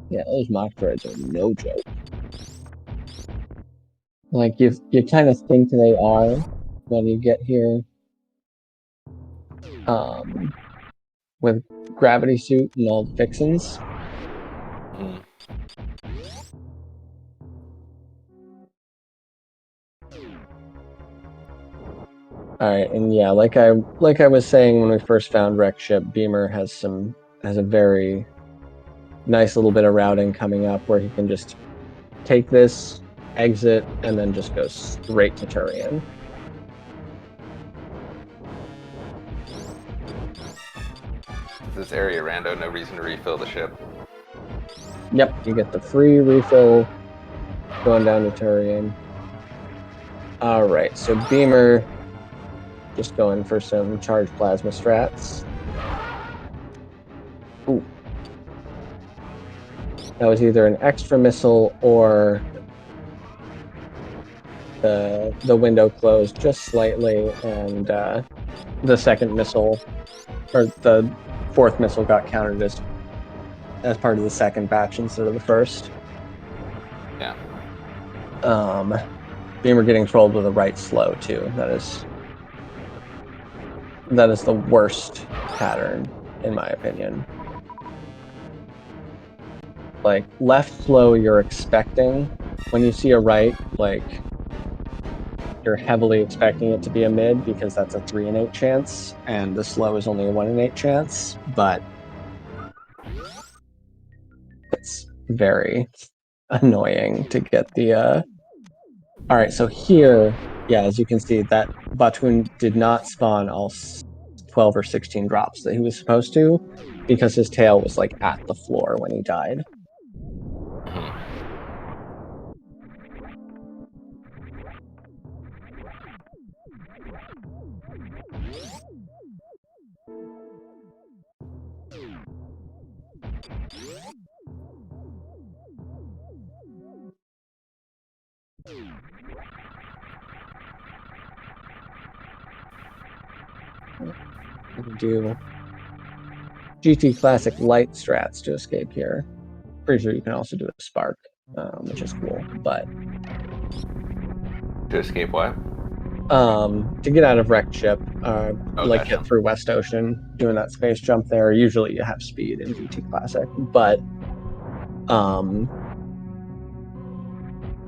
Yeah, those mock droids are no joke. Like, you kind of think they are when you get here with gravity suit and all the fixins. Mm. All right, and yeah, like I was saying when we first found Wreck Ship, Beamer has a very nice little bit of routing coming up where he can just take this, exit, and then just go straight to Turian. This area rando, no reason to refill the ship. Yep, you get the free refill going down to Turian. All right, so Beamer just going for some charged plasma strats. Ooh. That was either an extra missile or the window closed just slightly, and the second missile, or the fourth missile, got counted as part of the second batch instead of the first. Yeah. Beamer getting trolled with a right slow too. That is the worst pattern, in my opinion. Like, left slow, you're expecting. When you see a right, like, you're heavily expecting it to be a mid because that's a 3 in 8 chance, and the slow is only a 1 in 8 chance, but it's very annoying to get the Alright, so here, yeah, as you can see, that Batun did not spawn all 12 or 16 drops that he was supposed to, because his tail was, like, at the floor when he died. You can do GT Classic Light strats to escape here. Pretty sure you can also do a Spark, which is cool, but... To escape what? To get out of Wrecked Ship, like gotcha. get through West Ocean, doing that space jump there, usually you have speed in GT Classic, but...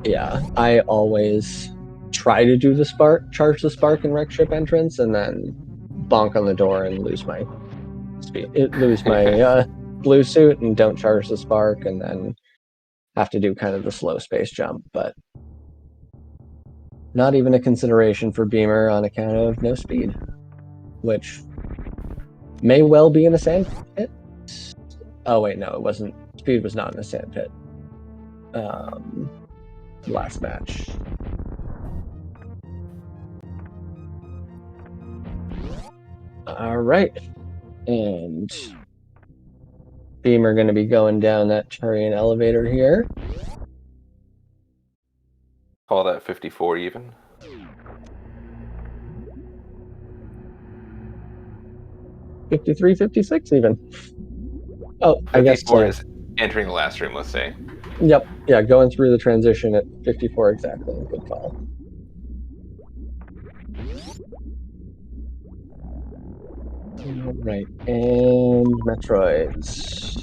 yeah, I always try to do the Spark, charge the Spark in Wrecked Ship entrance, and then bonk on the door and lose my blue suit and don't charge the Spark, and then have to do kind of the slow space jump, but not even a consideration for Beamer on account of no speed, which may well be in a sand pit. Oh wait, no, it wasn't. Speed was not in a sand pit. Last match. All right, and Beamer going to be going down that Turian elevator here. Call that 54 even. 53, 56 even. Oh, 54 I guess is entering the last room, let's say. Yep, yeah, going through the transition at 54 exactly. Good call. All right, and Metroids.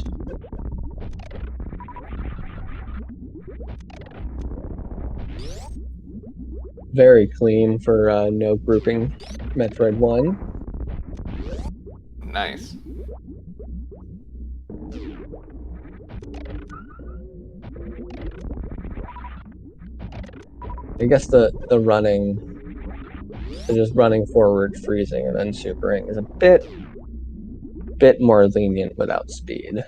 Very clean for no grouping Metroid 1. Nice. I guess the running, just running forward, freezing, and then supering is a bit bit more lenient without speed.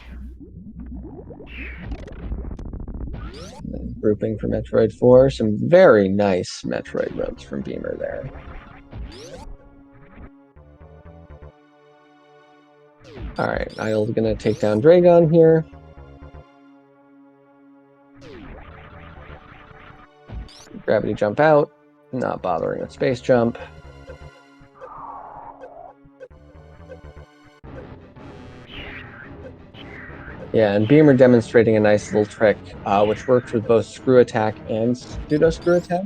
And then grouping for Metroid 4, some very nice Metroid runs from Beamer there. All right, Idle's gonna take down Dragon here. Gravity jump out, not bothering a space jump. Yeah, and Beamer demonstrating a nice little trick, which works with both screw attack and pseudo screw attack.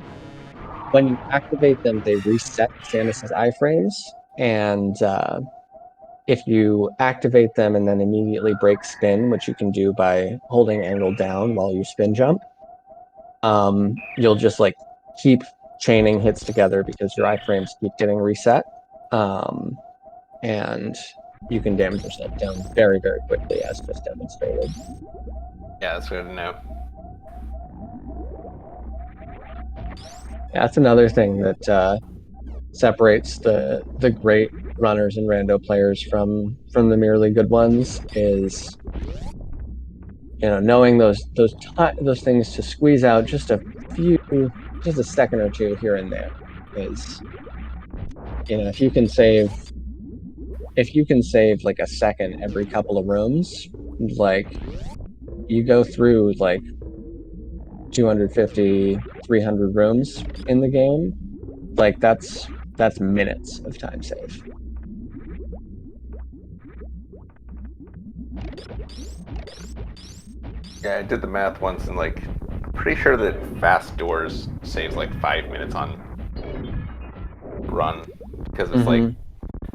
When you activate them, they reset Samus's iframes, and if you activate them and then immediately break spin, which you can do by holding angle down while you spin jump, you'll just like keep chaining hits together because your iframes keep getting reset, and you can damage yourself down very, very quickly, as just demonstrated. Yeah, that's good to know. Yeah, that's another thing that separates the great runners and rando players from the merely good ones is, you know, knowing those things to squeeze out just a second or two here and there is, you know, if you can save like a second every couple of rooms, like you go through like 250, 300 rooms in the game, like that's minutes of time save. Yeah, I did the math once, and like, I'm pretty sure that fast doors saves like 5 minutes on run because it's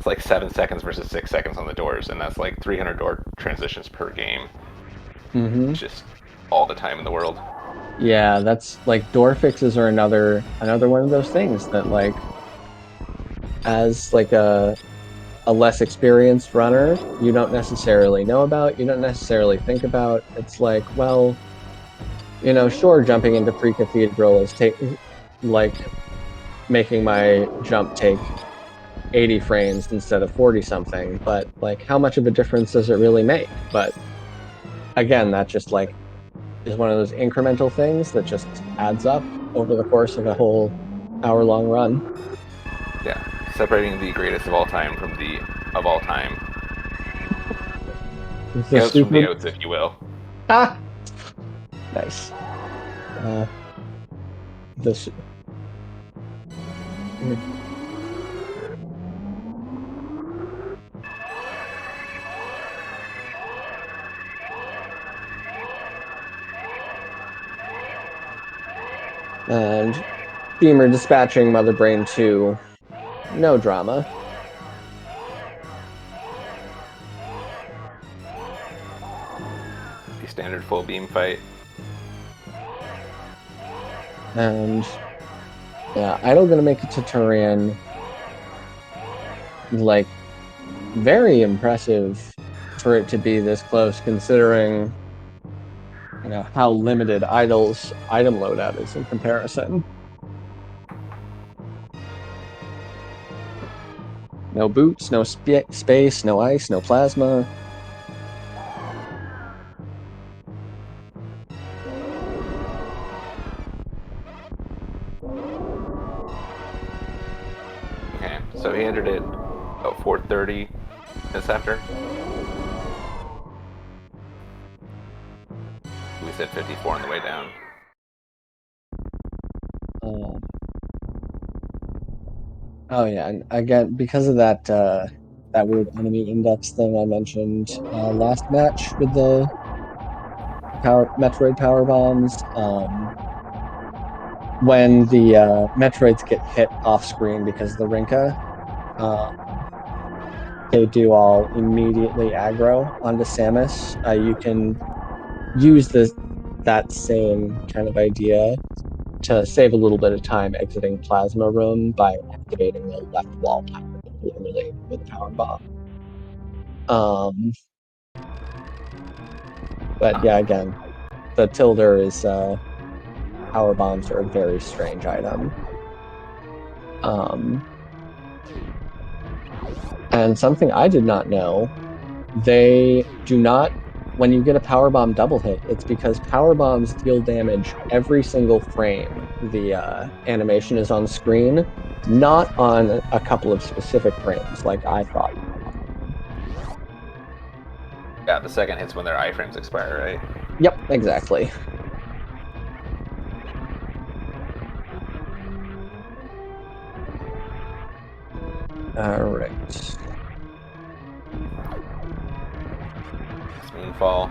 like 7 seconds versus 6 seconds on the doors, and that's like 300 door transitions per game. It's just all the time in the world. Yeah, that's like door fixes are another one of those things that, like, as like a less experienced runner, you don't necessarily know about, you don't necessarily think about. It's like, well, you know, sure, jumping into pre-cathedral is like making my jump take 80 frames instead of 40 something, but like how much of a difference does it really make? But again, that just like is one of those incremental things that just adds up over the course of a whole hour-long run. Yeah, separating the greatest of all time from the of all time. The Goes from the super oats, if you will. nice. This and Beamer dispatching Mother Brain 2. No drama. The standard full beam fight. And yeah, Idle gonna make it to Turian. Like, very impressive for it to be this close, considering, you know, how limited Idle's item loadout is in comparison. No boots, no space, no ice, no plasma. Okay, so he entered it about 4:30 minutes after. We said 54 on the way down. Oh yeah, and again, because of that weird enemy index thing I mentioned last match with the Metroid power bombs, when the Metroids get hit off screen because of the Rinka, they do all immediately aggro onto Samus. You can use that same kind of idea to save a little bit of time exiting Plasma Room by activating the left wall power literally with Power Bomb. But yeah, again, the Tilder is Power Bombs are a very strange item. And something I did not know They do not. When you get a power bomb double hit, it's because power bombs deal damage every single frame the animation is on screen, not on a couple of specific frames like I thought. Yeah, the second hits when their iframes expire, right? Yep, exactly. All right. Moonfall.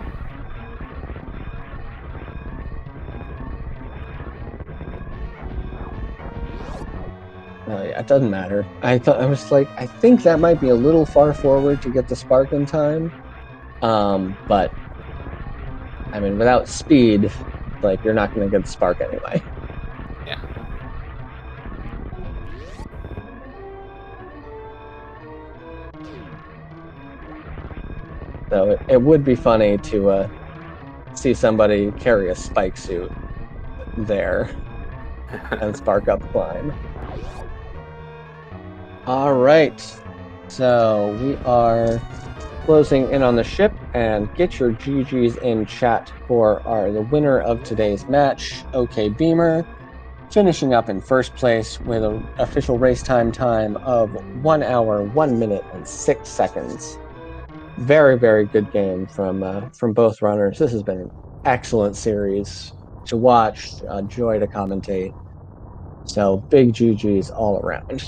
Oh yeah, it doesn't matter. I was like, I think that might be a little far forward to get the spark in time. But I mean, without speed, like you're not going to get the spark anyway. Yeah. So it would be funny to see somebody carry a spike suit there and spark up climb. All right. So we are closing in on the ship, and get your GGs in chat for the winner of today's match, OK Beamer, finishing up in first place with an official race time of 1 hour, 1 minute, and 6 seconds. Very, very good game from both runners. This has been an excellent series to watch, a joy to commentate. So big GGs all around.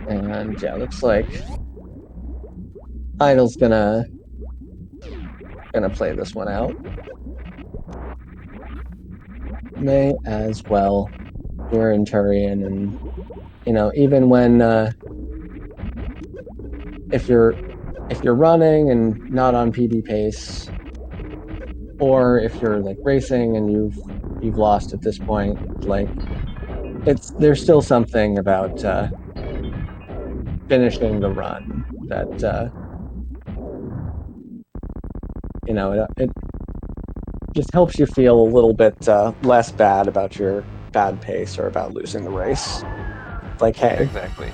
And yeah, looks like Idle's gonna play this one out. May as well. You're in Turian, and even when if you're running and not on PB pace, or if you're like racing and you've lost at this point, like there's still something about finishing the run that it just helps you feel a little bit less bad about your bad pace or about losing the race. Like, hey, Yeah, exactly.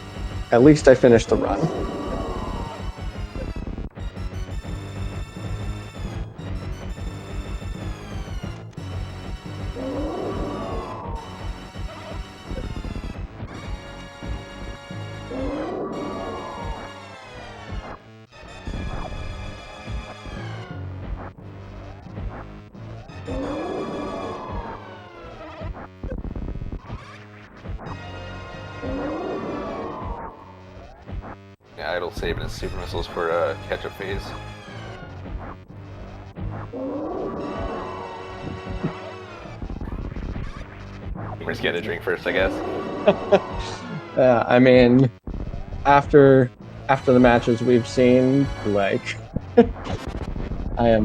at least I finished the run. Yeah, Idle saving his super missiles for catch-up phase. Beamer's getting a drink first, I guess. I mean, after the matches we've seen, like I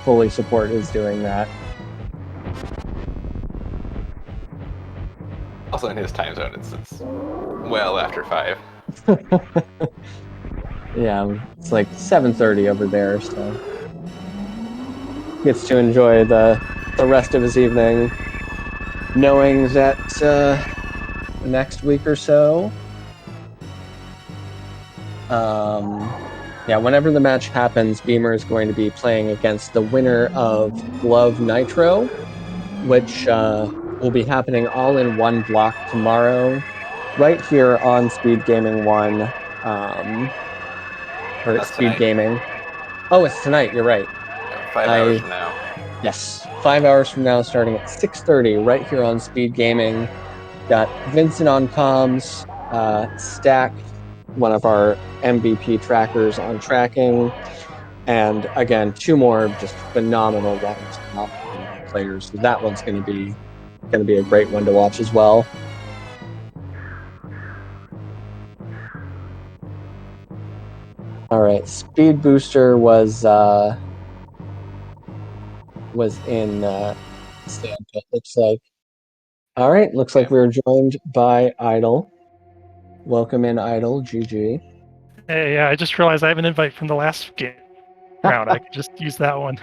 fully support his doing that. Also, in his time zone, it's well after 5. Yeah, it's like 7:30 over there, so gets to enjoy the rest of his evening, knowing that next week or so, whenever the match happens, Beamer is going to be playing against the winner of Glove Nitro, which will be happening all in one block tomorrow, right here on SpeedGaming 1, or That's tonight. SpeedGaming. Oh, it's tonight. You're right. 5 hours from now. Yes, 5 hours from now, starting at 6:30, right here on SpeedGaming. Got Vincent on comms, Stack, one of our MVP trackers, on tracking, and again, 2 more just phenomenal players. So that one's going to be a great one to watch as well. All right, Speed Booster was in Sandpit, looks like. All right, looks like we're joined by Idle. Welcome in, Idle. GG. Hey, yeah, I just realized I have an invite from the last round. I could just use that one.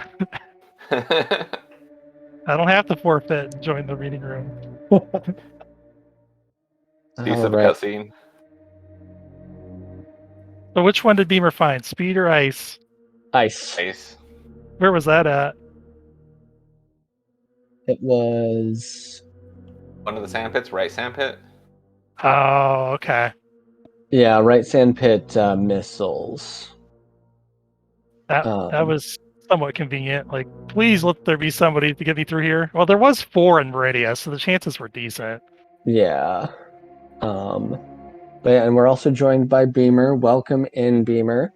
I don't have to forfeit and join the reading room. Piece All of a right. cutscene. So which one did Beamer find? Speed or ice? Ice. Nice. Where was that at? It was. One of the sandpits, right sandpit. Oh, okay. Yeah, right sandpit missiles. That was somewhat convenient. Like, please let there be somebody to get me through here. Well, there was 4 in Meridia, so the chances were decent. Yeah. But yeah, and we're also joined by Beamer. Welcome in, Beamer.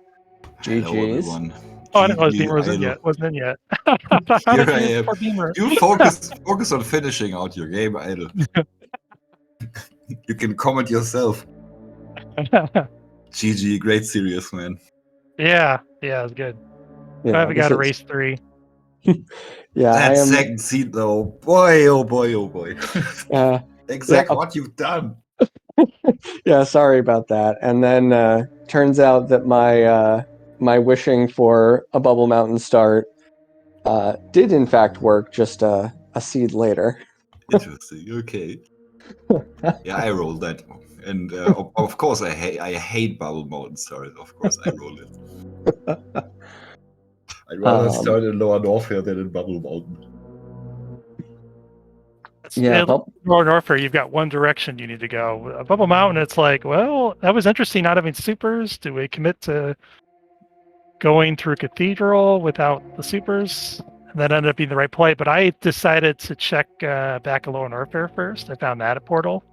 Hello, GG's. everyone. Oh, I didn't realize GG Beamer was in idle. yet. Wasn't in yet. How Here did I you am. for Beamer? You focus on finishing out your game, idle. You can comment yourself. GG, great series, man. yeah, it was good. Yeah, I haven't got a race 3. Yeah, I That am. second seed, though, boy, oh boy, oh boy. Yeah, Exact what you've done. yeah. Sorry about that. And then turns out that my wishing for a Bubble Mountain start did in fact work. Just a seed later. Interesting. Okay. Yeah, I rolled that, and of course I hate Bubble Mountain stars. Of course I rolled it. I'd rather start in Lower North here than in Bubble Mountain. Yeah, North Norfair, you've got one direction you need to go. Bubble Mountain, it's like, well, that was interesting not having supers. Do we commit to going through Cathedral without the supers? And that ended up being the right play. But I decided to check back a Lower Norfair first. I found that at Portal,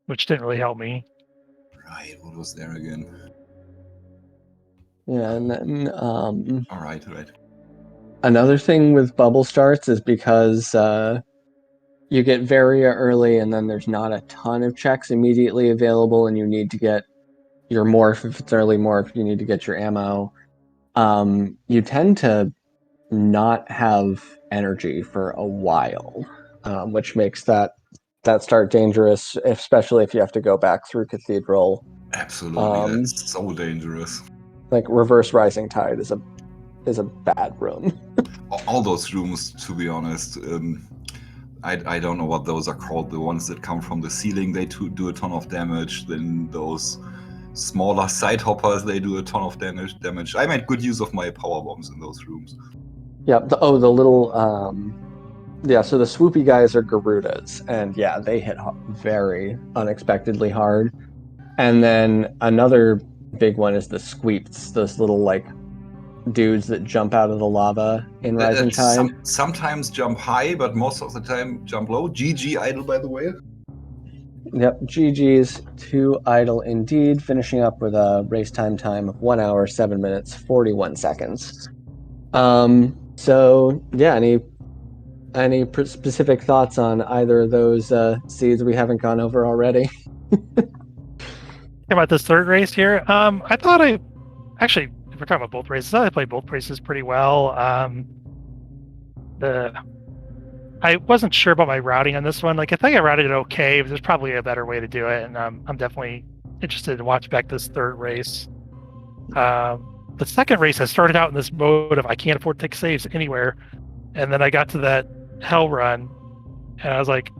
which didn't really help me. Right, what was there again? Yeah, and then All right. another thing with bubble starts is because you get Varia early, and then there's not a ton of checks immediately available, and you need to get your morph if it's early morph. You need to get your ammo. You tend to not have energy for a while, which makes that start dangerous, especially if you have to go back through Cathedral. Absolutely, that's so dangerous. Like Reverse Rising Tide is a bad room. All those rooms, to be honest, I don't know what those are called. The ones that come from the ceiling, they do a ton of damage. Then those smaller side hoppers, they do a ton of damage. I made good use of my power bombs in those rooms. Yeah. The little yeah. So the swoopy guys are Garudas, and yeah, they hit very unexpectedly hard. And then another big one is the squeeps. Those little like dudes that jump out of the lava in Rising Tide. Sometimes jump high, but most of the time jump low. GG idle, by the way. Yep, GG's 2 idle indeed, finishing up with a race time of 1 hour, 7 minutes, 41 seconds. So yeah, any specific thoughts on either of those seeds we haven't gone over already? About this third race here, I thought if we're talking about both races, I thought I played both races pretty well. I wasn't sure about my routing on this one. Like, I think I routed it okay, but there's probably a better way to do it, and I'm definitely interested to watch back this third race. The second race, I started out in this mode of I can't afford to take saves anywhere, and then I got to that hell run, and I was like,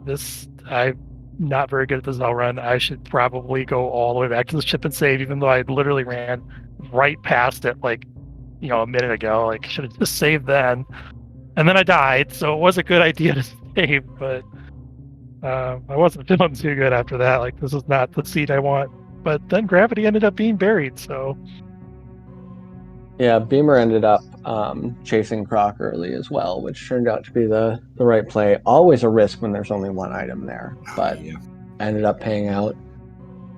I'm not very good at this hell run. I should probably go all the way back to the ship and save, even though I literally ran right past it, like, a minute ago. Like, should have just saved then. And then I died, so it was a good idea to save, but I wasn't feeling too good after that. Like, this is not the seed I want. But then gravity ended up being buried, so. Yeah, Beamer ended up chasing Croc early as well, which turned out to be the right play. Always a risk when there's only one item there, but ended up paying out.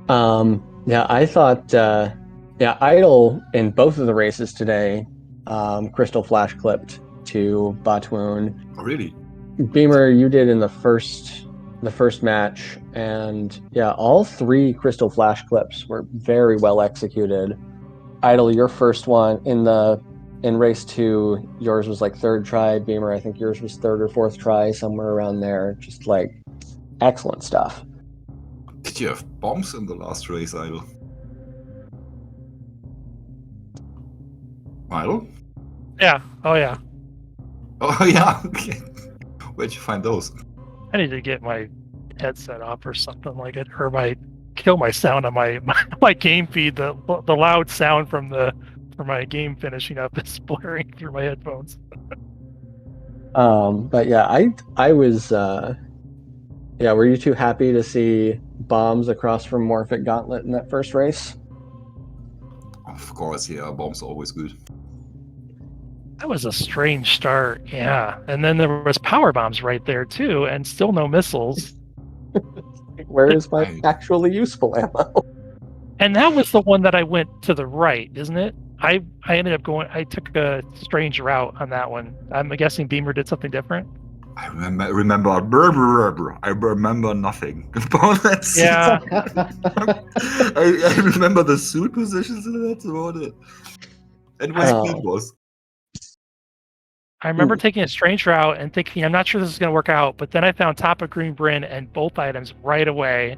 Yeah, I thought, Idle in both of the races today, Crystal Flash clipped to Batwoon. Oh, really? Beamer, you did in the first match, and yeah, all 3 Crystal Flash clips were very well executed. Idle, your first one in race 2, yours was like 3rd try. Beamer, I think yours was 3rd or 4th try, somewhere around there. Just like excellent stuff. Did you have bombs in the last race, Idle? Milo? Yeah. Oh yeah. Oh yeah. Okay. Where'd you find those? I need to get my headset off or something like it, or kill my sound on my game feed. The loud sound from my game finishing up is blaring through my headphones. But yeah, I was yeah. Were you too happy to see bombs across from Morphic Gauntlet in that first race? Of course, yeah. Bombs are always good. That was a strange start, yeah. And then there was power bombs right there too, and still no missiles. Where is my actually useful ammo? And that was the one that I went to the right, isn't it? I ended up going. I took a strange route on that one. I'm guessing Beamer did something different. I remember. I remember nothing about that. Yeah. I remember the suit positions, and that's about it. And where speed was. I remember taking a strange route and thinking, I'm not sure this is going to work out. But then I found top of Green Bryn and both items right away.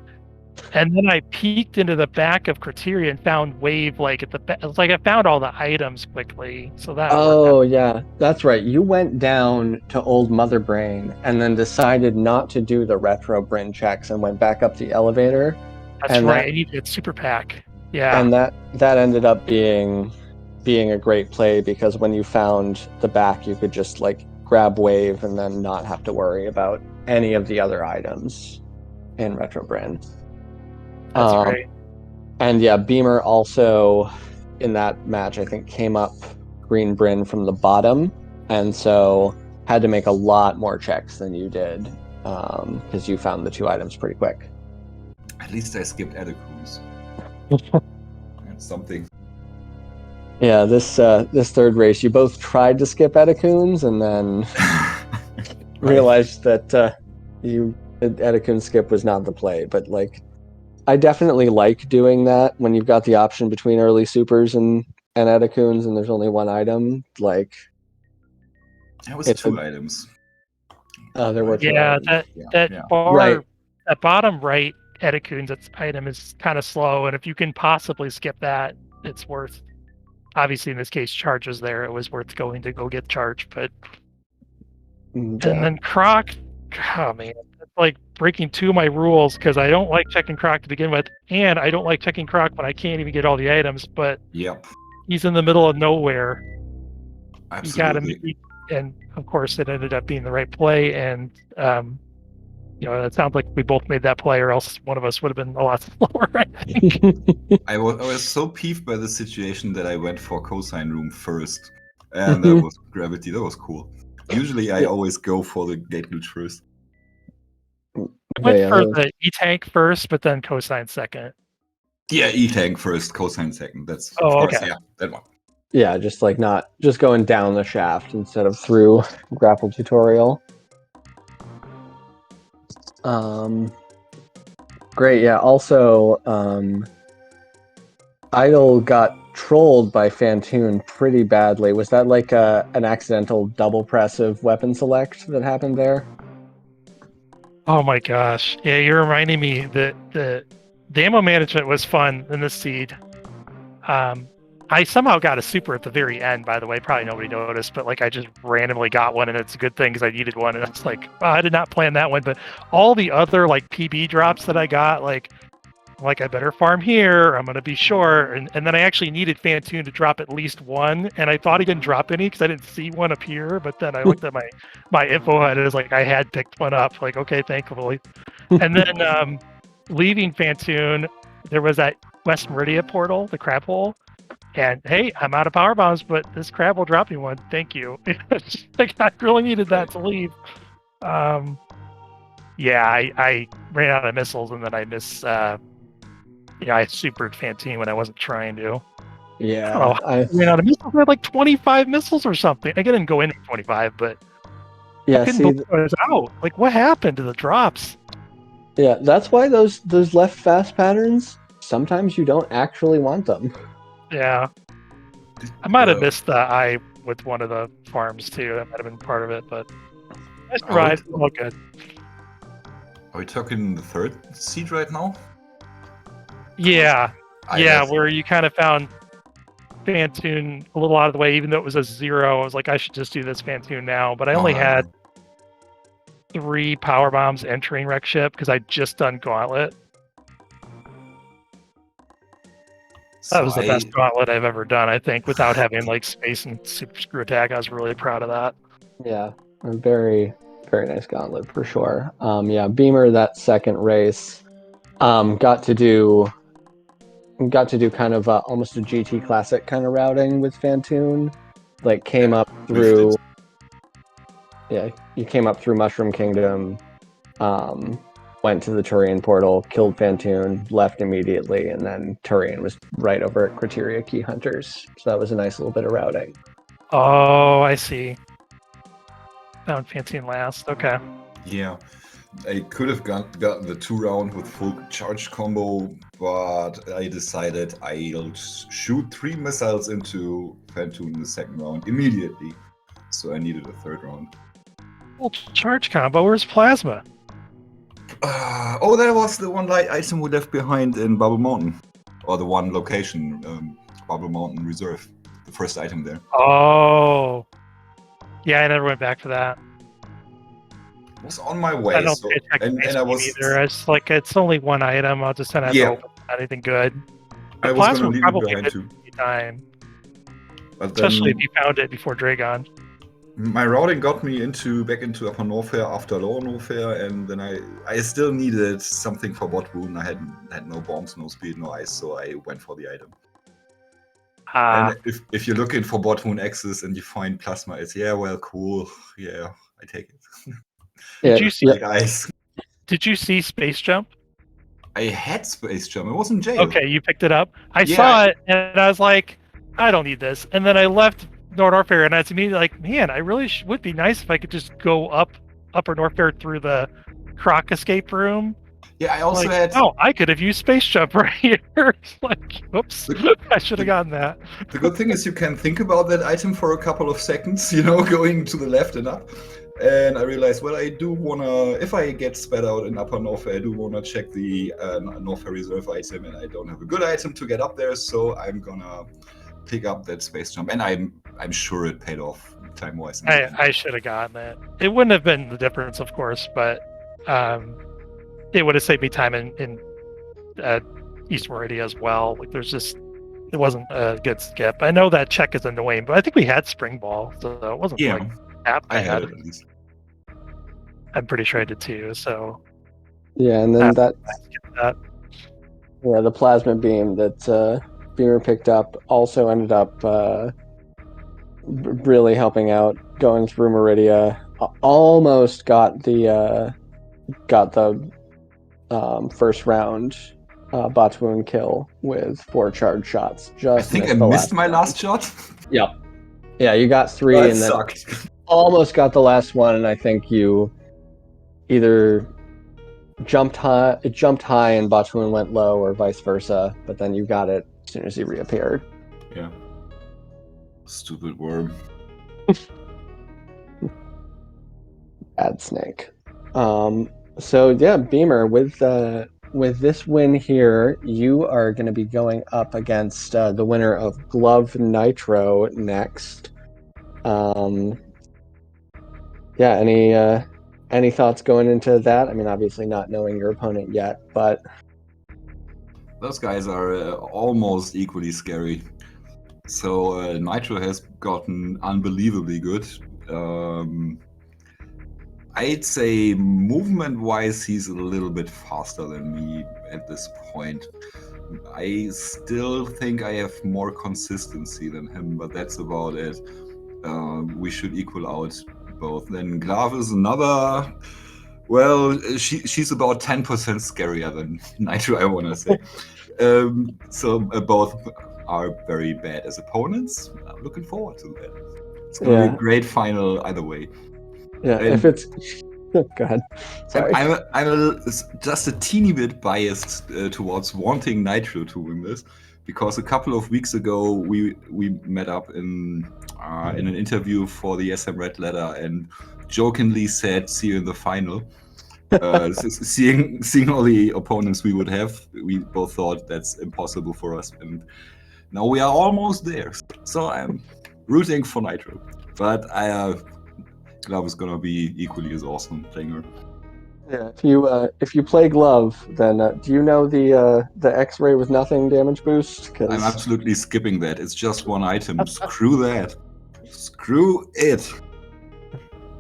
And then I peeked into the back of Criteria and found Wave like at the back. It's like I found all the items quickly. So that worked out. Yeah, that's right. You went down to Old Mother Brain and then decided not to do the retro Bryn checks and went back up the elevator. That's and right. I needed Super Pack. Yeah. And that ended up being a great play because when you found the back, you could just like grab Wave and then not have to worry about any of the other items in retro Bryn. That's great. And yeah, Beamer also in that match, I think, came up Green Bryn from the bottom, and so had to make a lot more checks than you did because you found the two items pretty quick. At least I skipped Edicruise. That's something. Yeah, this third race, you both tried to skip Edicoons and then realized that Edicoon skip was not the play, but like. I definitely like doing that when you've got the option between early supers and Edicoons and there's only one item. Like it was two items. There were two items. That bar, right. That bottom right Edicoons item is kind of slow, and if you can possibly skip that, it's worth. Obviously, in this case, charge was there. It was worth going to go get charge, but and then Croc, oh man. Like breaking two of my rules because I don't like checking Croc to begin with, and I don't like checking Croc when I can't even get all the items. But he's in the middle of nowhere. Absolutely. You got him, and of course, it ended up being the right play. And it sounds like we both made that play, or else one of us would have been a lot slower. I think. I was so peeved by the situation that I went for cosine room first, and that was gravity. That was cool. Usually, I always go for the gate glitch first. I went for the E-Tank first, but then cosine second. Yeah, E-Tank first, cosine second. That's okay. Yeah, that one. Yeah, just like not just going down the shaft instead of through grapple tutorial. Great, yeah. Also, Idol got trolled by Fantoon pretty badly. Was that like an accidental double press of weapon select that happened there? Oh my gosh. Yeah, you're reminding me that the ammo management was fun in this seed. I somehow got a super at the very end, by the way. Probably nobody noticed, but like I just randomly got one, and it's a good thing because I needed one. And it's like, I did not plan that one, but all the other like PB drops that I got, like I better farm here. I'm gonna be short, and then I actually needed Fantoon to drop at least one, and I thought he didn't drop any because I didn't see one appear. But then I looked at my info and it was like I had picked one up. Like okay, thankfully. And then leaving Fantoon, there was that West Meridia portal, the crab hole, and hey, I'm out of power bombs, but this crab will drop me one. Thank you. Like I really needed that to leave. Yeah, I ran out of missiles, and then I missed. I supered Fantoon when I wasn't trying to. Yeah, I ran out of missiles. I had like 25 missiles or something. I didn't go in at 25, but yeah, I couldn't believe I was out. Like, what happened to the drops? Yeah, that's why those left fast patterns, sometimes you don't actually want them. Yeah. I might have missed the eye with one of the farms too. That might have been part of it, but I survived. All good. Are we talking the third seed right now? Yeah. Where you kind of found Phantoon a little out of the way, even though it was a 0. I was like, I should just do this Phantoon now. But I only had 3 power bombs entering wreck ship because I just done Gauntlet. That was the best Gauntlet I've ever done, I think, without having like space and super screw attack. I was really proud of that. Yeah, a very, very nice gauntlet for sure. Yeah, Beamer, that second race, got to do kind of almost a GT Classic kind of routing with Phantoon. Like came up through, you came up through Mushroom Kingdom, went to the Turian portal, killed Phantoon, left immediately, and then Turian was right over at Criteria Key Hunters. So that was a nice little bit of routing. Oh, I see. Found Phantoon last. Okay. Yeah. I could have gotten the 2-round with full charge combo, but I decided I'll shoot 3 missiles into Phantoon in the second round immediately. So I needed a third round. Full charge combo. Where's Plasma? Oh, that was the one light item we left behind in Bubble Mountain. Or the one location, Bubble Mountain Reserve. The first item there. Oh. Yeah, I never went back for that. I was on my way. I don't so, think I and I was either. It's like it's only one item. I'll just have to open anything good. The I was Plasma gonna would leave it probably behind too. time. But Especially then if you found it before Dragon. my routing got me back into Upper Norfair after Lower Norfair, and then I still needed something for bot wound. I had no bombs, no speed, no ice, so I went for the item. And if you're looking for bot wound access and you find Plasma, it's cool. Yeah, I take it. Did you see Space Jump? I had Space Jump. It was in jail. Okay, you picked it up. I saw it and I was like, I don't need this. And then I left Norfair and I was immediately like, man, I really would be nice if I could just go up Upper Norfair through the Croc escape room. Yeah, I also had. Oh, I could have used Space Jump right here. Like, whoops, I should have gotten that. The good thing is you can think about that item for a couple of seconds, going to the left and up. And I realized, I do wanna, if I get spat out in Upper Norfair, I do wanna check the Norfair Reserve item, and I don't have a good item to get up there, so I'm gonna pick up that Space Jump, and I'm sure it paid off time-wise. I should have gotten it. It wouldn't have been the difference, of course, but it would have saved me time in East Meridia as well. Like, it wasn't a good skip. I know that check is annoying, but I think we had Spring Ball, so it wasn't that bad. I had it at least. I'm pretty sure I did too. So yeah, and then the plasma beam that Beamer picked up also ended up really helping out, going through Meridia. Almost got the first round Batuun kill with 4 charge shots. I think I missed my last shot. Yep. Yeah, you got 3 and then almost got the last one, and I think you either jumped high and Batuun went low, or vice versa, but then you got it as soon as he reappeared. Yeah. Stupid worm. Bad snake. So yeah, Beamer, with this win here, you are going to be going up against the winner of Glove Nitro next. Any thoughts going into that? I mean, obviously not knowing your opponent yet, but those guys are almost equally scary. So Nitro has gotten unbelievably good. I'd say movement-wise, he's a little bit faster than me at this point. I still think I have more consistency than him, but that's about it. We should equal out both. Then Glove is another. Well, she's about 10% scarier than Nitro, I want to say. So both are very bad as opponents. I'm looking forward to that. It's going to be a great final either way. Yeah, and if it's... Go ahead. Sorry. I'm just a teeny bit biased towards wanting Nitro to win this, because a couple of weeks ago we met up in an interview for the SM Red Letter and jokingly said, "See you in the final." Seeing all the opponents we would have, we both thought that's impossible for us, and Now we are almost there. So I'm rooting for Nitro. But Glove is gonna be equally as awesome playing her. Yeah, if you play Glove, then do you know the X-ray with nothing damage boost? I'm absolutely skipping that. It's just one item. Screw that. Screw it.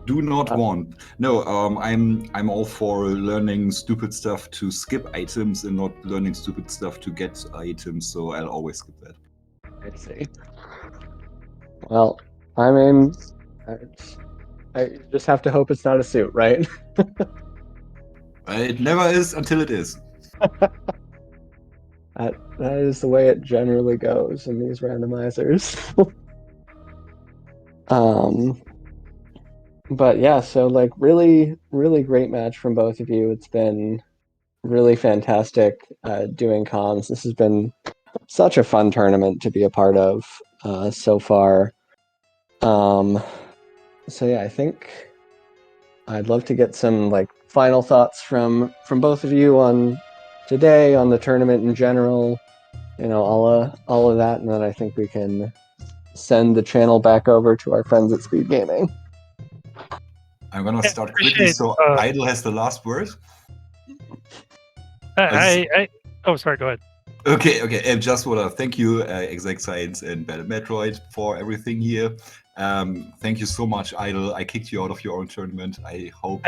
Do not want. No, I'm all for learning stupid stuff to skip items and not learning stupid stuff to get items. So I'll always skip that. I see. Well, I mean, I just have to hope it's not a suit, right? It never is until it is. That is the way it generally goes in these randomizers. But yeah, so like really, really great match from both of you. It's been really fantastic doing comms. This has been such a fun tournament to be a part of so far. So yeah, I think I'd love to get some like final thoughts from both of you on today, on the tournament in general, you know, all of that, and then I think we can send the channel back over to our friends at SpeedGaming. I'm gonna start quickly, so Idle has the last word. Oh, sorry, go ahead. Okay. I just want to thank you, Exact Science and Battle Metroid, for everything here. Thank you so much, Idle. I kicked you out of your own tournament. I hope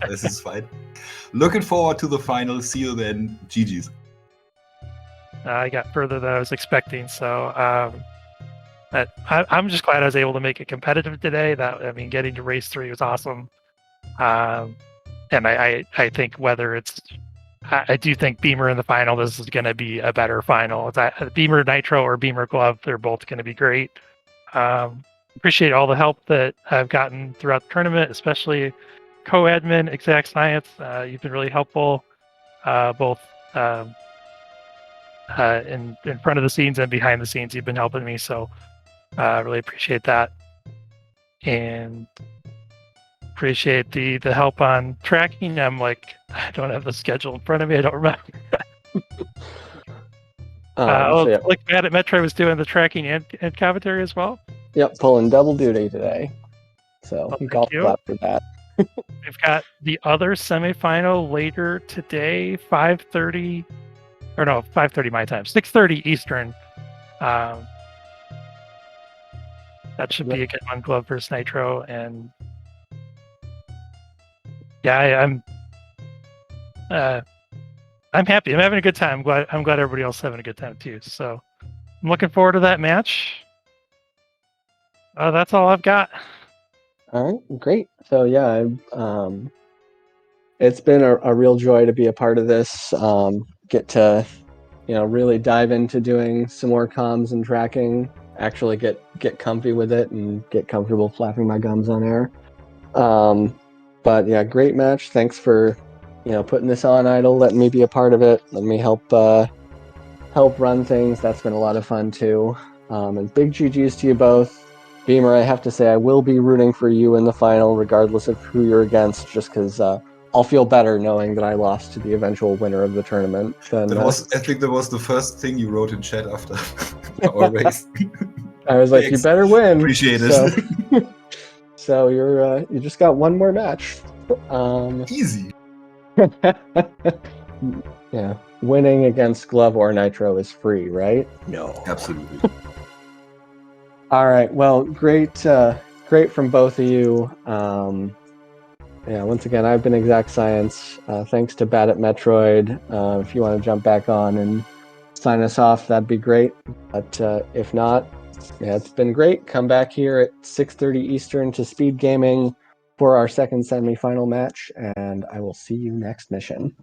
this is fine. Looking forward to the final. See you then. GG's. I got further than I was expecting, so I'm just glad I was able to make it competitive today. Getting to race 3 was awesome. And I think whether it's I do think Beamer in the final, this is going to be a better final. It's Beamer Nitro or Beamer Glove, they're both going to be great. Appreciate all the help that I've gotten throughout the tournament, especially co-admin, Exact Science. You've been really helpful, both in front of the scenes and behind the scenes. You've been helping me, so really appreciate that. And appreciate the help on tracking. I'm like, I don't have the schedule in front of me. I don't remember. Like Matt at Metroid was doing the tracking and commentary as well. Yep, pulling double duty today. So golf clap for that. We've got the other semifinal later today, 5:30 my time, 6:30 Eastern. That should be a good one, Glove versus Nitro, and yeah, I'm happy. I'm having a good time. I'm glad everybody else is having a good time too. So I'm looking forward to that match. That's all I've got. All right, great. So yeah, it's been a real joy to be a part of this. Get to, really dive into doing some more comms and tracking. Actually, get comfy with it and get comfortable flapping my gums on air. But yeah, great match. Thanks for, putting this on, Idle, letting me be a part of it. Let me help run things. That's been a lot of fun too. And big GGs to you both. Beamer, I have to say I will be rooting for you in the final, regardless of who you're against, just because I'll feel better knowing that I lost to the eventual winner of the tournament. I think that was the first thing you wrote in chat after our race. I was like, you better win. Appreciate it. So you just got one more match. Easy. Yeah, winning against Glove or Nitro is free, right? No. Absolutely. All right. Well, great from both of you. Once again, I've been Exact Science. Thanks to Bat at Metroid. If you want to jump back on and sign us off, that'd be great. But if not, it's been great. Come back here at 6:30 Eastern to SpeedGaming for our second semifinal match, and I will see you next mission.